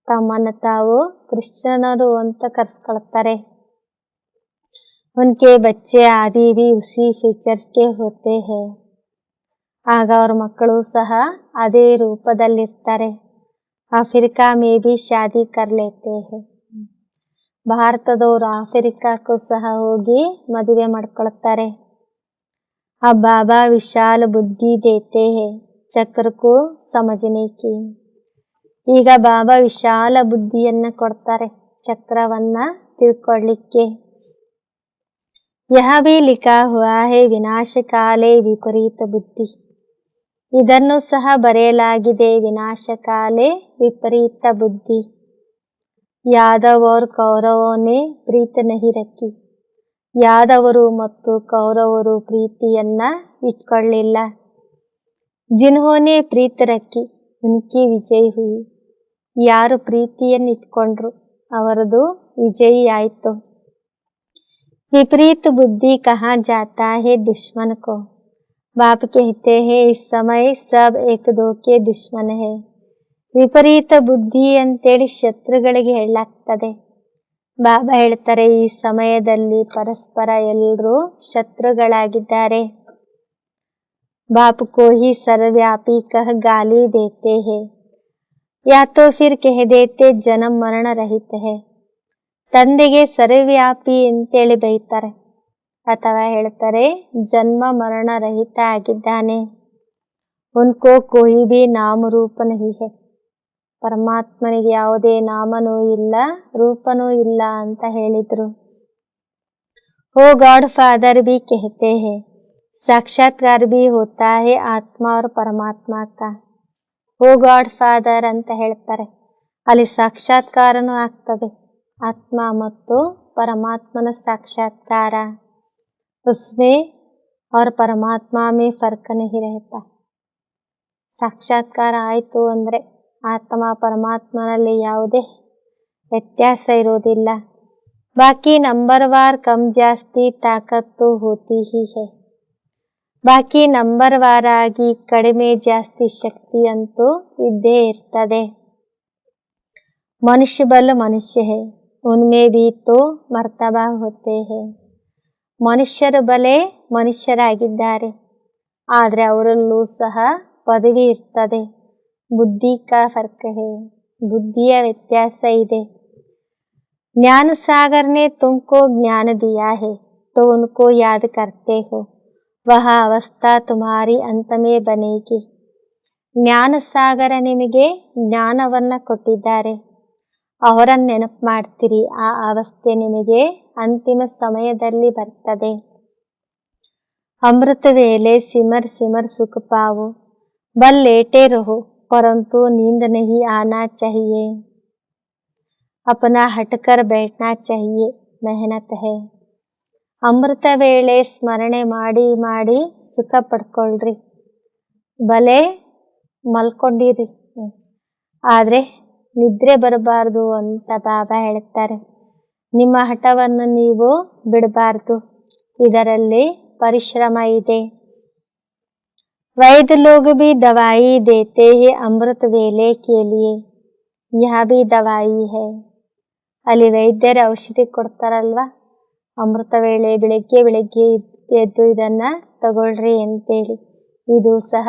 ತಮ್ಮನ್ನು ತಾವು ಕ್ರಿಶ್ಚಿಯನರು ಅಂತ ಕರೆಸ್ಕೊಳ್ತಾರೆ. उनके बच्चे आदि भी उसी फीचर्स के होते हैं. ಆಗ ಅವ್ರ ಮಕ್ಕಳು ಸಹ ಅದೇ ರೂಪದಲ್ಲಿರ್ತಾರೆ. ಅಫ್ರಿಕಾ ಮೇ ಬಿ ಶಾದಿ ಕರ್ ಲೇತೆ ಹೈ. ಭಾರತದವರು ಆಫ್ರಿಕಾಕ್ಕೂ ಸಹ ಹೋಗಿ ಮದುವೆ ಮಾಡ್ಕೊಳ್ತಾರೆ. अब बाबा विशाल बुद्धि देते हैं चक्र को समझने की. ಈಗ ಬಾಬಾ ವಿಶಾಲ ಬುದ್ಧಿಯನ್ನ ಕೊಡ್ತಾರೆ ಚಕ್ರವನ್ನ ತಿಳ್ಕೊಳ್ಳಿಕ್ಕೆ. यह भी लिखा हुआ है विनाश काले विपरीत बुद्धि. ಇದನ್ನು ಸಹ ಬರೆಯಲಾಗಿದೆ ವಿನಾಶ ಕಾಲೆ ವಿಪರೀತ ಬುದ್ಧಿ. ಯಾದವ್ और ಕೌರವों ने प्रीत नहीं रखी. ಯಾದವರು ಮತ್ತು ಕೌರವರು ಪ್ರೀತಿಯನ್ನ ಇಟ್ಕೊಳ್ಳಿಲ್ಲ. जिन्होंने प्रीत रखी उनकी विजय हुई. ಯಾರು ಪ್ರೀತಿಯನ್ನು ಇಟ್ಕೊಂಡ್ರು ಅವರದು ವಿಜಯಿ ಆಯ್ತು. विपरीत बुद्धि कहाँ जाता है दुश्मन को। बाप कहते हैं इस समय सब एक दो के दुश्मन है। ವಿಪರೀತ ಬುದ್ಧಿ ಅಂತೇಳಿ ಶತ್ರುಗಳಿಗೆ ಹೇಳಲಾಗ್ತದೆ. ಬಾಬಾ ಹೇಳ್ತಾರೆ ಈ ಸಮಯದಲ್ಲಿ ಪರಸ್ಪರ ಎಲ್ಲರೂ ಶತ್ರುಗಳಾಗಿದ್ದಾರೆ. बाप को ही सर्वव्यापी कह गाली देते हैं या तो फिर कह देते जन्म मरण रहित है. ತಂದೆಗೆ ಸರ್ವವ್ಯಾಪಿ ಅಂತೇಳಿ ಬೈತಾರೆ ಅಥವಾ ಹೇಳ್ತಾರೆ ಜನ್ಮ ಮರಣ ರಹಿತ ಆಗಿದ್ದಾನೆ. ಉನ್ಕೋ ಕೋಯಿ ಭಿ ನಾಮ ರೂಪ ನಹಿ ಹೈ. ಪರಮಾತ್ಮನಿಗೆ ಯಾವುದೇ ನಾಮನೂ ಇಲ್ಲ ರೂಪನೂ ಇಲ್ಲ ಅಂತ ಹೇಳಿದ್ರು. हो गॉड फादर भी कहते हैं साक्षात्कार भी होता है आत्मा और परमात्मा का. हो गॉड फादर ಅಂತ ಹೇಳ್ತಾರೆ. ಅಲ್ಲಿ ಸಾಕ್ಷಾತ್ಕಾರನೂ ಆಗ್ತದೆ, ಆತ್ಮ ಮತ್ತು ಪರಮಾತ್ಮನ ಸಾಕ್ಷಾತ್ಕಾರ. उसमें और परमात्मा में फर्क नहीं रहता. ಸಾಕ್ಷಾತ್ಕಾರ ಆಯಿತು ಅಂದರೆ ಆತ್ಮ ಪರಮಾತ್ಮನಲ್ಲಿ ಯಾವುದೇ ವ್ಯತ್ಯಾಸ ಇರೋದಿಲ್ಲ. ಬಾಕಿ ನಂಬರ್ವಾರ್ ಕಮ್ ಜಾಸ್ತಿ ತಾಕತ್ತು ಹೋತಿ ಹಿ ಹೈ. ಬಾಕಿ ನಂಬರ್ವಾರ್ ಆಗಿ ಕಡಿಮೆ ಜಾಸ್ತಿ ಶಕ್ತಿ ಅಂತೂ ಇದ್ದೇ ಇರ್ತದೆ. ಮನುಷ್ಯ ಬಲ್ ಮನುಷ್ಯ ಹೈ ಉನ್ಮೇ ಭೀ ತೋ ಮರ್ತಬಾ ಹೋತೆ ಹೈ. ಮನುಷ್ಯರ ಬಲೆ ಮನುಷ್ಯರಾಗಿದ್ದಾರೆ, ಆದರೆ ಅವರಲ್ಲೂ ಸಹ ಪದವಿ ಇರ್ತದೆ. ಬುದ್ಧಿ ಕಾ ಫರ್ಕ್ ಹೈ, ಬುದ್ಧಿಯ ವ್ಯತ್ಯಾಸ ಇದೆ. ज्ञान सागर ने तुमको ज्ञान दिया है तो उनको याद करते हो, वह अवस्था तुम्हारी अंत में बनेगी. ಜ್ಞಾನ ಸಾಗರ ನಿಮಗೆ ಜ್ಞಾನವನ್ನ ಕೊಟ್ಟಿದ್ದಾರೆ, ಅವರನ್ನು ನೆನಪು ಮಾಡ್ತೀರಿ, ಆ ಅವಸ್ಥೆ ನಿಮಗೆ ಅಂತಿಮ ಸಮಯದಲ್ಲಿ ಬರ್ತದೆ. अमृत वेले सिमर सिमर सुख पाओ, बल लेटे रहो परंतु नींद नहीं आना चाहिए. अपना हटकर बैठना चाहिए, मेहनत है. ಅಮೃತ ವೇಳೆ ಸ್ಮರಣೆ ಮಾಡಿ ಮಾಡಿ ಸುಖ ಪಡ್ಕೊಳ್ರಿ, ಬಲೆ ಮಲ್ಕೊಂಡಿರಿ, ಆದರೆ ನಿದ್ರೆ ಬರಬಾರ್ದು ಅಂತ ಬಾಬಾ ಹೇಳ್ತಾರೆ. ನಿಮ್ಮ ಹಠವನ್ನು ನೀವು ಬಿಡಬಾರ್ದು, ಇದರಲ್ಲಿ ಪರಿಶ್ರಮ ಇದೆ. वैद्य लोग भी दवाई देते हैं अमृत वेले के लिए, यह भी दवाई है. ಅಲ್ಲಿ ವೈದ್ಯರ ಔಷಧಿ ಕೊಡ್ತಾರಲ್ವಾ, ಅಮೃತ ವೇಳೆ ಬೆಳಗ್ಗೆ ಎದ್ದು ಇದನ್ನ ತಗೊಳ್ರಿ ಅಂತೇಳಿ, ಇದು ಸಹ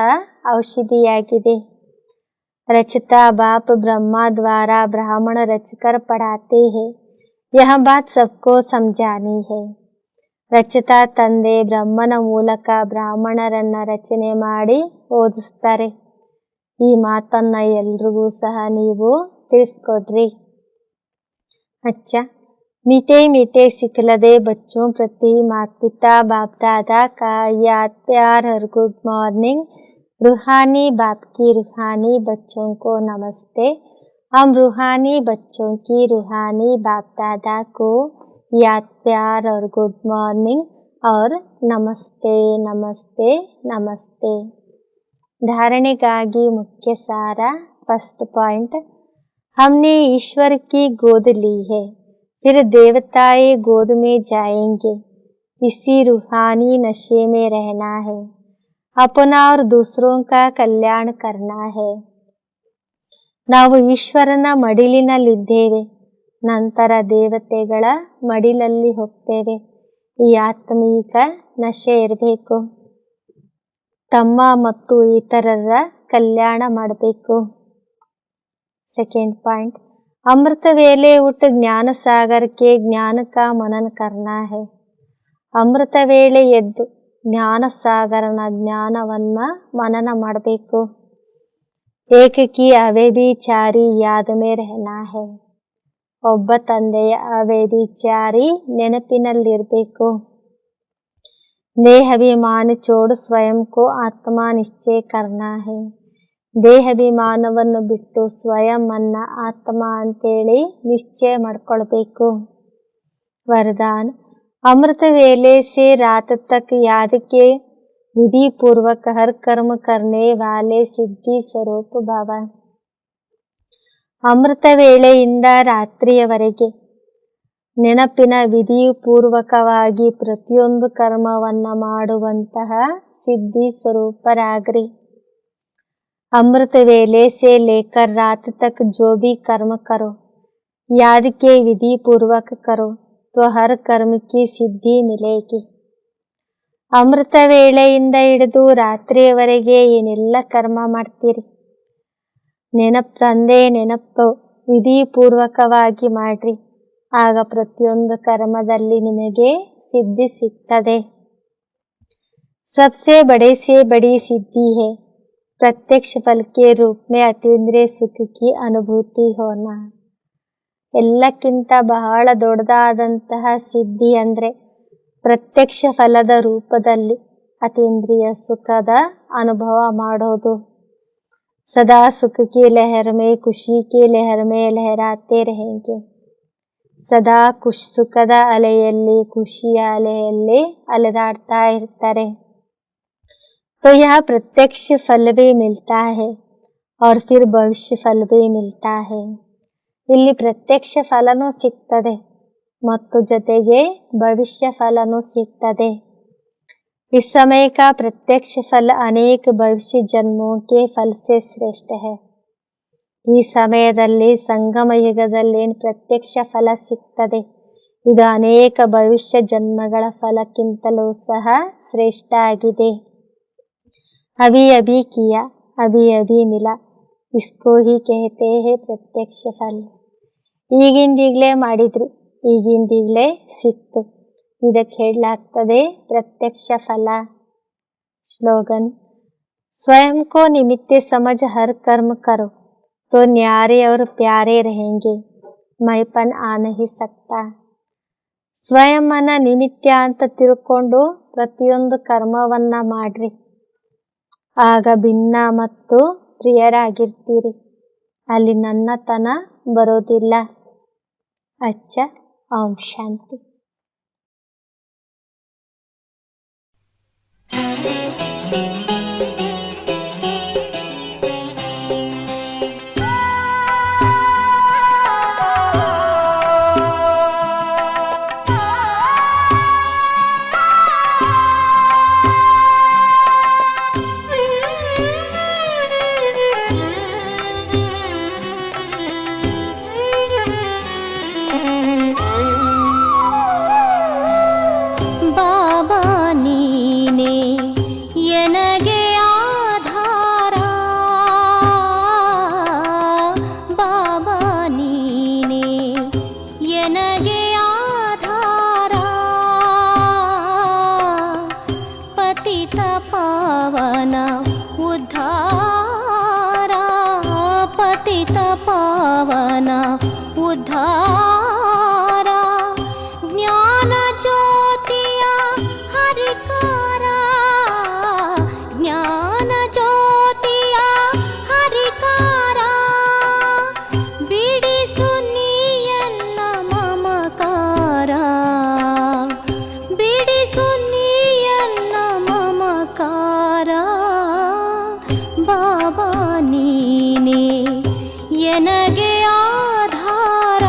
ಔಷಧಿಯಾಗಿದೆ. रचता बाप ब्रह्मा द्वारा ब्राह्मण रचकर पढ़ाते हैं, यह बात सबको समझानी है. ರಚತಾ ತಂದೆ ಬ್ರಹ್ಮನ ಮೂಲಕ ಬ್ರಾಹ್ಮಣರನ್ನ ರಚನೆ ಮಾಡಿ ಓದಿಸ್ತಾರೆ. ಈ ಮಾತನ್ನ ಎಲ್ರಿಗೂ ಸಹ ನೀವು ತಿಳಿಸ್ಕೊಡ್ರಿ. अच्छा, मीठे मीठे सिखलदे बच्चों प्रति माता पिता बाप दादा का याद प्यार और गुड मॉर्निंग. रूहानी बाप की रूहानी बच्चों को नमस्ते. हम रूहानी बच्चों की रूहानी बाप दादा को याद प्यार और गुड मॉर्निंग और नमस्ते नमस्ते नमस्ते. धारणೆಗಾಗಿ मुख्य सारा. फर्स्ट पॉइंट, हमने ईश्वर की गोद ली है, फिर देवताएं गोद में जाएंगे. इसी रूहानी नशे में रहना है, अपना और दूसरों का कल्याण करना है. ನಾವು ಈಶ್ವರನ ಮಡಿಲಿನಲ್ಲಿದ್ದೇವೆ, ನಂತರ ದೇವತೆಗಳ ಮಡಿಲಲ್ಲಿ ಹೋಗ್ತೇವೆ. ಈ ಆತ್ಮೀಕ ನಶೆ ಇರಬೇಕು, ತಮ್ಮ ಮತ್ತು ಇತರರ ಕಲ್ಯಾಣ ಮಾಡಬೇಕು. सेकेंड पॉइंट, अमृत वेले उठ ज्ञान सागर के ज्ञान का मनन करना है. ಅಮೃತ ವೇಳೆ ಎದ್ದು ಜ್ಞಾನ ಸಾಗರನ ಜ್ಞಾನವನ್ನ ಮನನ ಮಾಡಬೇಕು. ಏಕಕಿ ಅವ್ಯಭಿಚಾರಿ ಯಾದ ಮೇ ರಹನಾ ಹೈ. ಒಬ್ಬ ತಂದೆಯ ಅವ್ಯಭಿಚಾರಿ ನೆನಪಿನಲ್ಲಿರಬೇಕು. ದೇಹಾಭಿಮಾನ ಚೋಡು ಸ್ವಯಂ ಕೋ ಆತ್ಮ ನಿಶ್ಚಯ ಕರ್ನಾ ಹೈ. ದೇಹಾಭಿಮಾನವನ್ನು ಬಿಟ್ಟು ಸ್ವಯಂ ಅನ್ನ ಆತ್ಮ ಅಂತೇಳಿ ನಿಶ್ಚಯ ಮಾಡ್ಕೊಳ್ಬೇಕು. वरदान, अमृत वेले से रात तक याद के विधि पूर्वक हर कर्म करने वाले सिद्धि स्वरूप भव. ಅಮೃತ ವೇಳೆಯಿಂದ ರಾತ್ರಿಯವರೆಗೆ ನೆನಪಿನ ವಿಧಿಯು ಪೂರ್ವಕವಾಗಿ ಪ್ರತಿಯೊಂದು ಕರ್ಮವನ್ನು ಮಾಡುವಂತಹ ಸಿದ್ಧಿ ಸ್ವರೂಪರಾಗ್ರಿ. अमृत वेले से लेकर रात तक जो भी कर्म करो, याद के विधि पूर्वक करो तो हर कर्म की सिद्धि मिलेगी. ಅಮೃತ ವೇಳೆಯಿಂದ ಹಿಡಿದು ರಾತ್ರಿಯವರೆಗೆ ಏನೆಲ್ಲ ಕರ್ಮ ಮಾಡ್ತೀರಿ, ನೆನಪು ವಿಧಿಪೂರ್ವಕವಾಗಿ ಮಾಡ್ರಿ. ಆಗ ಪ್ರತಿಯೊಂದು ಕರ್ಮದಲ್ಲಿ ನಿಮಗೆ ಸಿದ್ಧಿ ಸಿಗ್ತದೆ. सबसे बड़े से बड़ी सिद्धि है प्रत्यक्ष फल के रूप में अतीन्द्रिय सुख की अनुभूति होना. ಎಲ್ಲಕ್ಕಿಂತ ಬಹಳ ದೊಡ್ಡದಾದಂತಹ ಸಿದ್ಧಿ ಅಂದರೆ ಪ್ರತ್ಯಕ್ಷ ಫಲದ ರೂಪದಲ್ಲಿ ಅತೀಂದ್ರಿಯ ಸುಖದ ಅನುಭವ ಮಾಡೋದು. ಸದಾ ಸುಖ की लहर में खुशी की लहर में लहराते रहेंगे. ಸದಾ ಸುಖದ ಅಲೆಯಲ್ಲಿ ಖುಷಿಯ ಅಲೆಯಲ್ಲಿ ಅಲೆದಾಡ್ತಾ ಇರ್ತಾರೆ. तो यह प्रत्यक्ष फल भी मिलता है और फिर भविष्य फल भी मिलता है. ಇಲ್ಲಿ ಪ್ರತ್ಯಕ್ಷ ಫಲನೂ ಸಿಗ್ತದೆ ಮತ್ತು ಜೊತೆಗೆ ಭವಿಷ್ಯ ಫಲನೂ ಸಿಗ್ತದೆ. इस समय का प्रत्यक्ष फल अनेक भविष्य जन्मों के फल से श्रेष्ठ है. ಈ ಸಮಯದಲ್ಲಿ ಸಂಗಮ ಯುಗದಲ್ಲಿ ಪ್ರತ್ಯಕ್ಷ ಫಲ ಸಿಗ್ತದೆ. ಇದು ಅನೇಕ ಭವಿಷ್ಯ ಜನ್ಮಗಳ ಫಲಕ್ಕಿಂತಲೂ ಸಹ ಶ್ರೇಷ್ಠ ಆಗಿದೆ. अभी अभी किया अभी अभी मिला, इसको ही कहते हैं प्रत्यक्ष फल. ಈಗಿಂದೀಗಲೇ ಮಾಡಿದ್ರಿ, ಈಗಿಂದೀಗಲೇ ಸಿಕ್ತು, ಇದಕ್ಕೆ ಹೇಳಲಾಗ್ತದೆ ಪ್ರತ್ಯಕ್ಷ ಫಲ. स्लोगन स्वयं को निमित्त समझ हर कर्म करो तो न्यारे और प्यारे रहेंगे, मैपन आ नहीं सकता. ಸ್ವಯಂನ ನಿಮಿತ್ತ ಅಂತ ತಿಳ್ಕೊಂಡು ಪ್ರತಿಯೊಂದು ಕರ್ಮವನ್ನ ಮಾಡ್ರಿ, ಆಗ ಭಿನ್ನ ಮತ್ತು ಪ್ರಿಯರಾಗಿರ್ತೀರಿ, ಅಲ್ಲಿ ನನ್ನತನ ಬರೋದಿಲ್ಲ. ಅಚ್ಚ ಓಂ ಶಾಂತಿ. पावन उद्धारा, ज्ञान ज्योतिया हरिकारा, ज्ञान ज्योतिया हरिकारा, बिडिसु ನೀಯನ್ನ ಮಮಕಾರ, ಬಿಡಿಸು ನೀಯನ್ನ ಮಮಕಾರ, ಬಾಬಾ ನೀನೇ ಎನಗೆ ಆಧಾರ.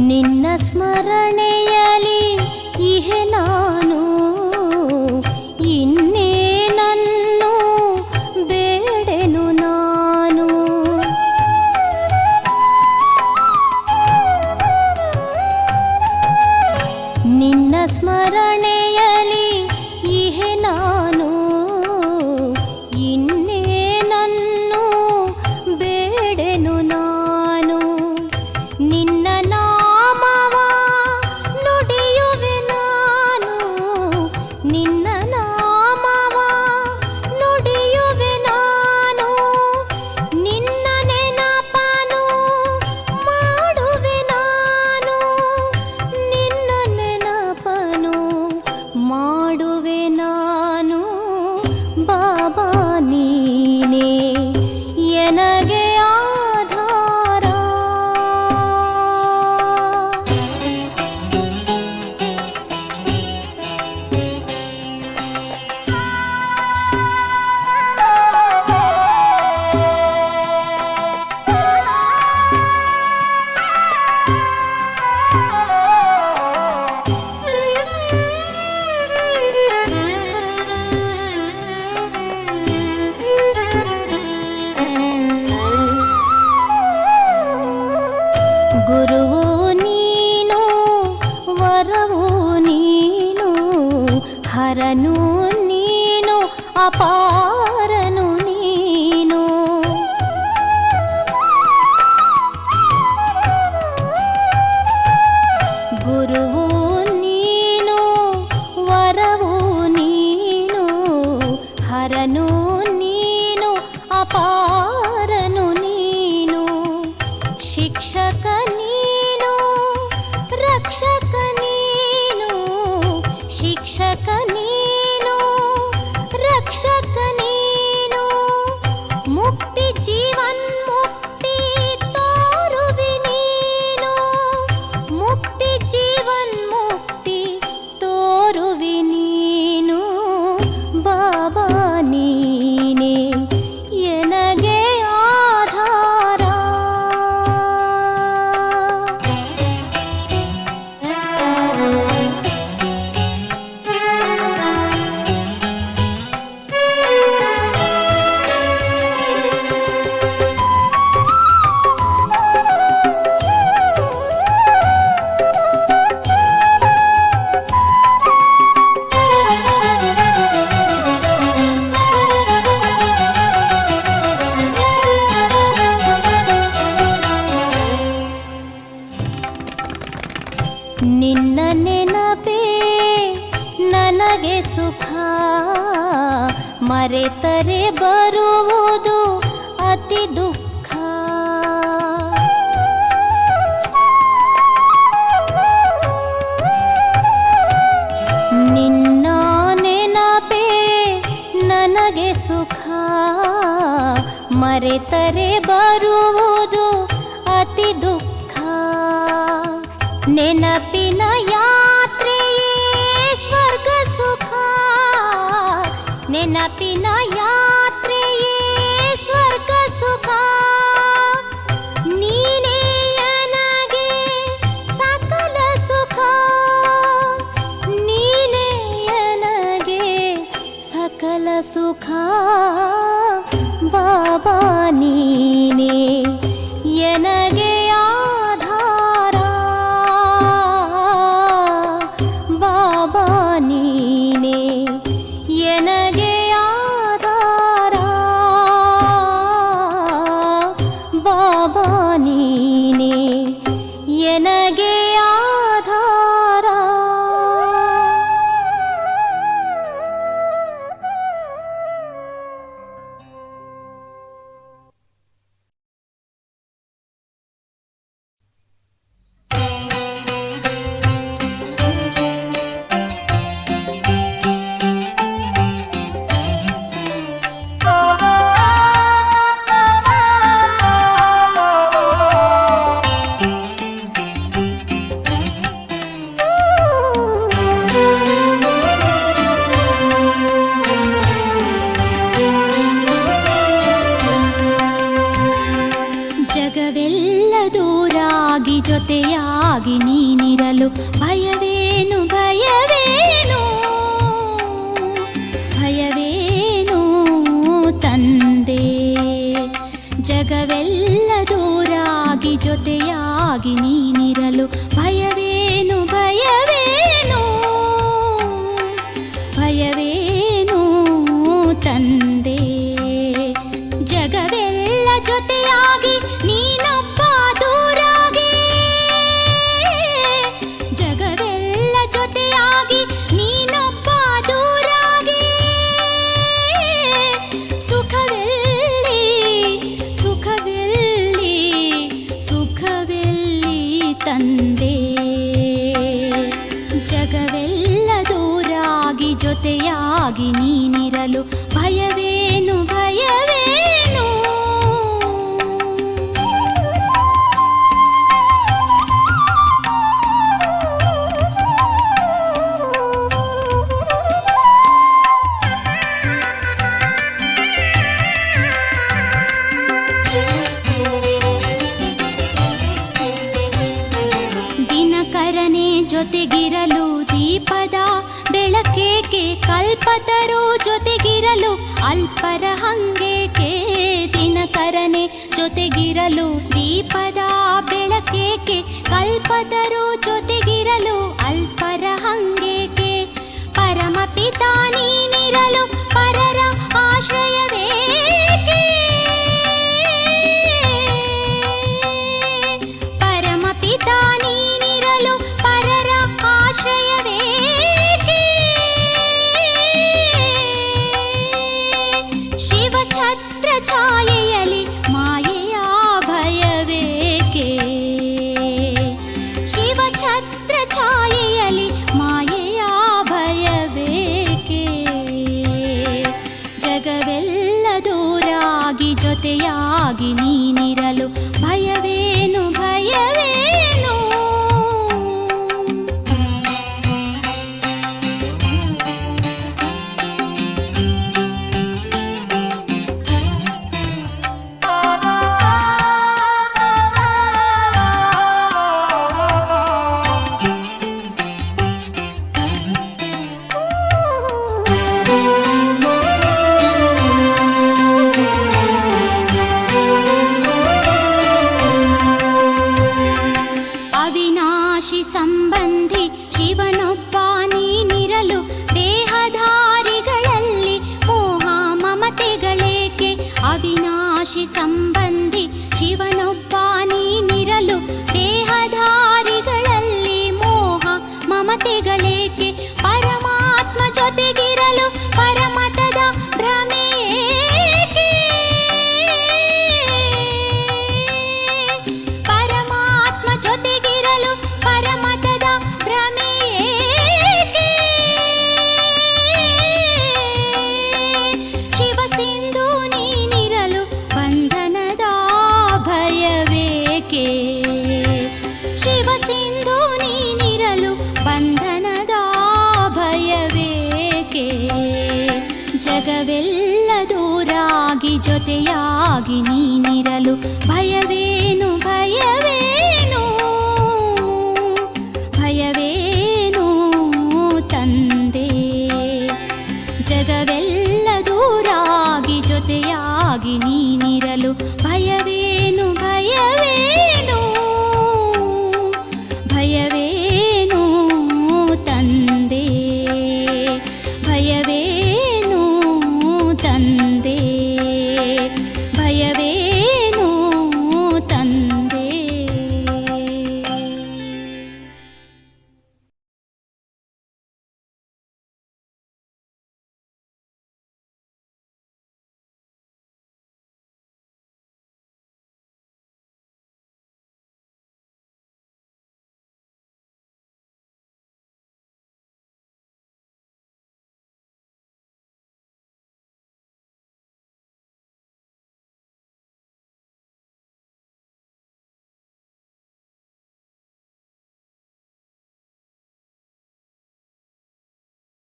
ನಿನ್ನ ಸ್ಮರಣೆಯಲಿ ಇಹೆ ನಾನು, ಇನ್ನೇನನ್ನು ಬೇಡೆನು ನಾನು. ನಿನ್ನ ಸ್ಮರಣೆಯಲಿ ಇಹೆ ನಾನು, ಇನ್ನೇನನ್ನು ಬೇಡೆನು ನಾನು. ನಿನ್ನ ನಾಮವ ನುಡಿಯುವೆ ನಾನು, ಮರೆತರೆ ಬರುವುದು ಅತಿ ದುಃಖ. ನಿನ್ನ ನೆನಪೇ ನನಗೆ ಸುಖ, ಮರೆತರೆ ಬರುವುದು ಅತಿ ದುಃಖ. ನೆನಪಿನ ಯಾತ್ರೆಯೇ ಸ್ವರ್ಗ ಸುಖ, ನೆನಪಿನ ಯಾತ್ರೆಯೇ ಸ್ವರ್ಗ ಸುಖ. ನೀನೇ ನನಗೆ ಸಕಲ ಸುಖ, ನೀನೇ ನನಗೆ ಸಕಲ ಸುಖ. ಬಾಬಾ ನೀನೇ ಎನಗೆ ಆಧಾರ, ಬಾಬಾ ನೀನೇ ಎನಗೆ ಆಧಾರ, ಬಾಬಾ ನೀನೇ ಎನಗೆ ಆಧಾರ. ಜಗವೆಲ್ಲ ದೂರಾಗಿ ಜೊತೆಯಾಗಿ ನೀನಿರಲು ಭಯವೇನು ಭಯವೇನು ಭಯವೇನು ತಂದೆ. ಜಗವೆಲ್ಲ ದೂರಾಗಿ ಜೊತೆಯಾಗಿ ನೀನಿರಲು ಭಯವೇನು ಭಯವೇನು ಭಯವೇನು ತಂದೆ. ಜಗವೆಲ್ಲ ಜೊತೆಯಾಗಿ ನೀನೊಬ್ಬ ದೂರಾಗಿ, ಜಗವೆಲ್ಲ ಜೊತೆಯಾಗಿ ನೀನೊಬ್ಬ ದೂರಾಗಿ. ಸುಖವೆಲ್ಲಿ ಸುಖವೆಲ್ಲಿ ಸುಖವೆಲ್ಲಿ ತಂದೆ. ಜಗವೆಲ್ಲ ದೂರಾಗಿ ಜೊತೆಯಾಗಿ ನೀನಿರಲು ಭಯವೇನು ಭಯವೇನು. ದಿನಕರನೆ ಜೊತೆಗಿರಲು ದೀಪದ ಬೆಳಕೇಕೆ, ಕಲ್ಪತರು ಜೊತೆಗಿರಲು ಅಲ್ಪರ ಹಂಗೇಕೆ. ದಿನಕರನೆ ಜೊತೆಗಿರಲು ದೀಪದ ಬೆಳಕೇಕೆ, ಕಲ್ಪತರು ಜೊತೆಗಿರಲು ಅಲ್ಪರ ಹಂಗೇಕೆ. ಪರಮಪಿತ ನೀನಿರಲು ಪರರ ಆಶ್ರಯವೇಕೆ, ಪರಮಪಿತ ನೀನಿರಲು ಪರರ ಆಶ್ರಯವೇಕೆ. ಶಿವಛತ್ರ ಛಾಯೆಯಲಿ ಮಾಯೆಯ ಭಯವೇಕೆ, ಶಿವಛತ್ರ ಛಾಯೆಯಲಿ ಮಾಯೆಯ ಭಯವೇಕೆ. ಜಗವೆಲ್ಲ ದೂರಾಗಿ ಜೊತೆಯಾಗಿ ನೀನಿರಲು ಭಯವೇನು ಭಯವೇನು. ಅವಿನಾಶಿ ಸಂಬಂಧಿ ಶಿವನೊಬ್ಬ ನೀನಿರಲು ದೇಹಧಾರಿಗಳಲ್ಲಿ ಮೋಹ ಮಮತೆಗಳೇಕೆ. ಅವಿನಾಶಿ ಸಂಬಂಧಿ ಶಿವನೊಬ್ಬ ನೀನಿರಲು ದೇಹಧಾರಿಗಳಲ್ಲಿ ಮೋಹ ಮಮತೆಗಳೇಕೆ. ಪರಮಾತ್ಮ ಜೊತೆಗಿರಲು ಪರಮತದ ಭ್ರಮೆಯೇಕೆ. ಜೊತೆಯಾಗಿ ನೀನಿರಲು ಭಯವೇನು ಭಯವೇನು ಭಯವೇನು ತಂದೆ. ಜಗವೆಲ್ಲ ದೂರಾಗಿ ಜೊತೆಯಾಗಿ ನೀನಿರಲು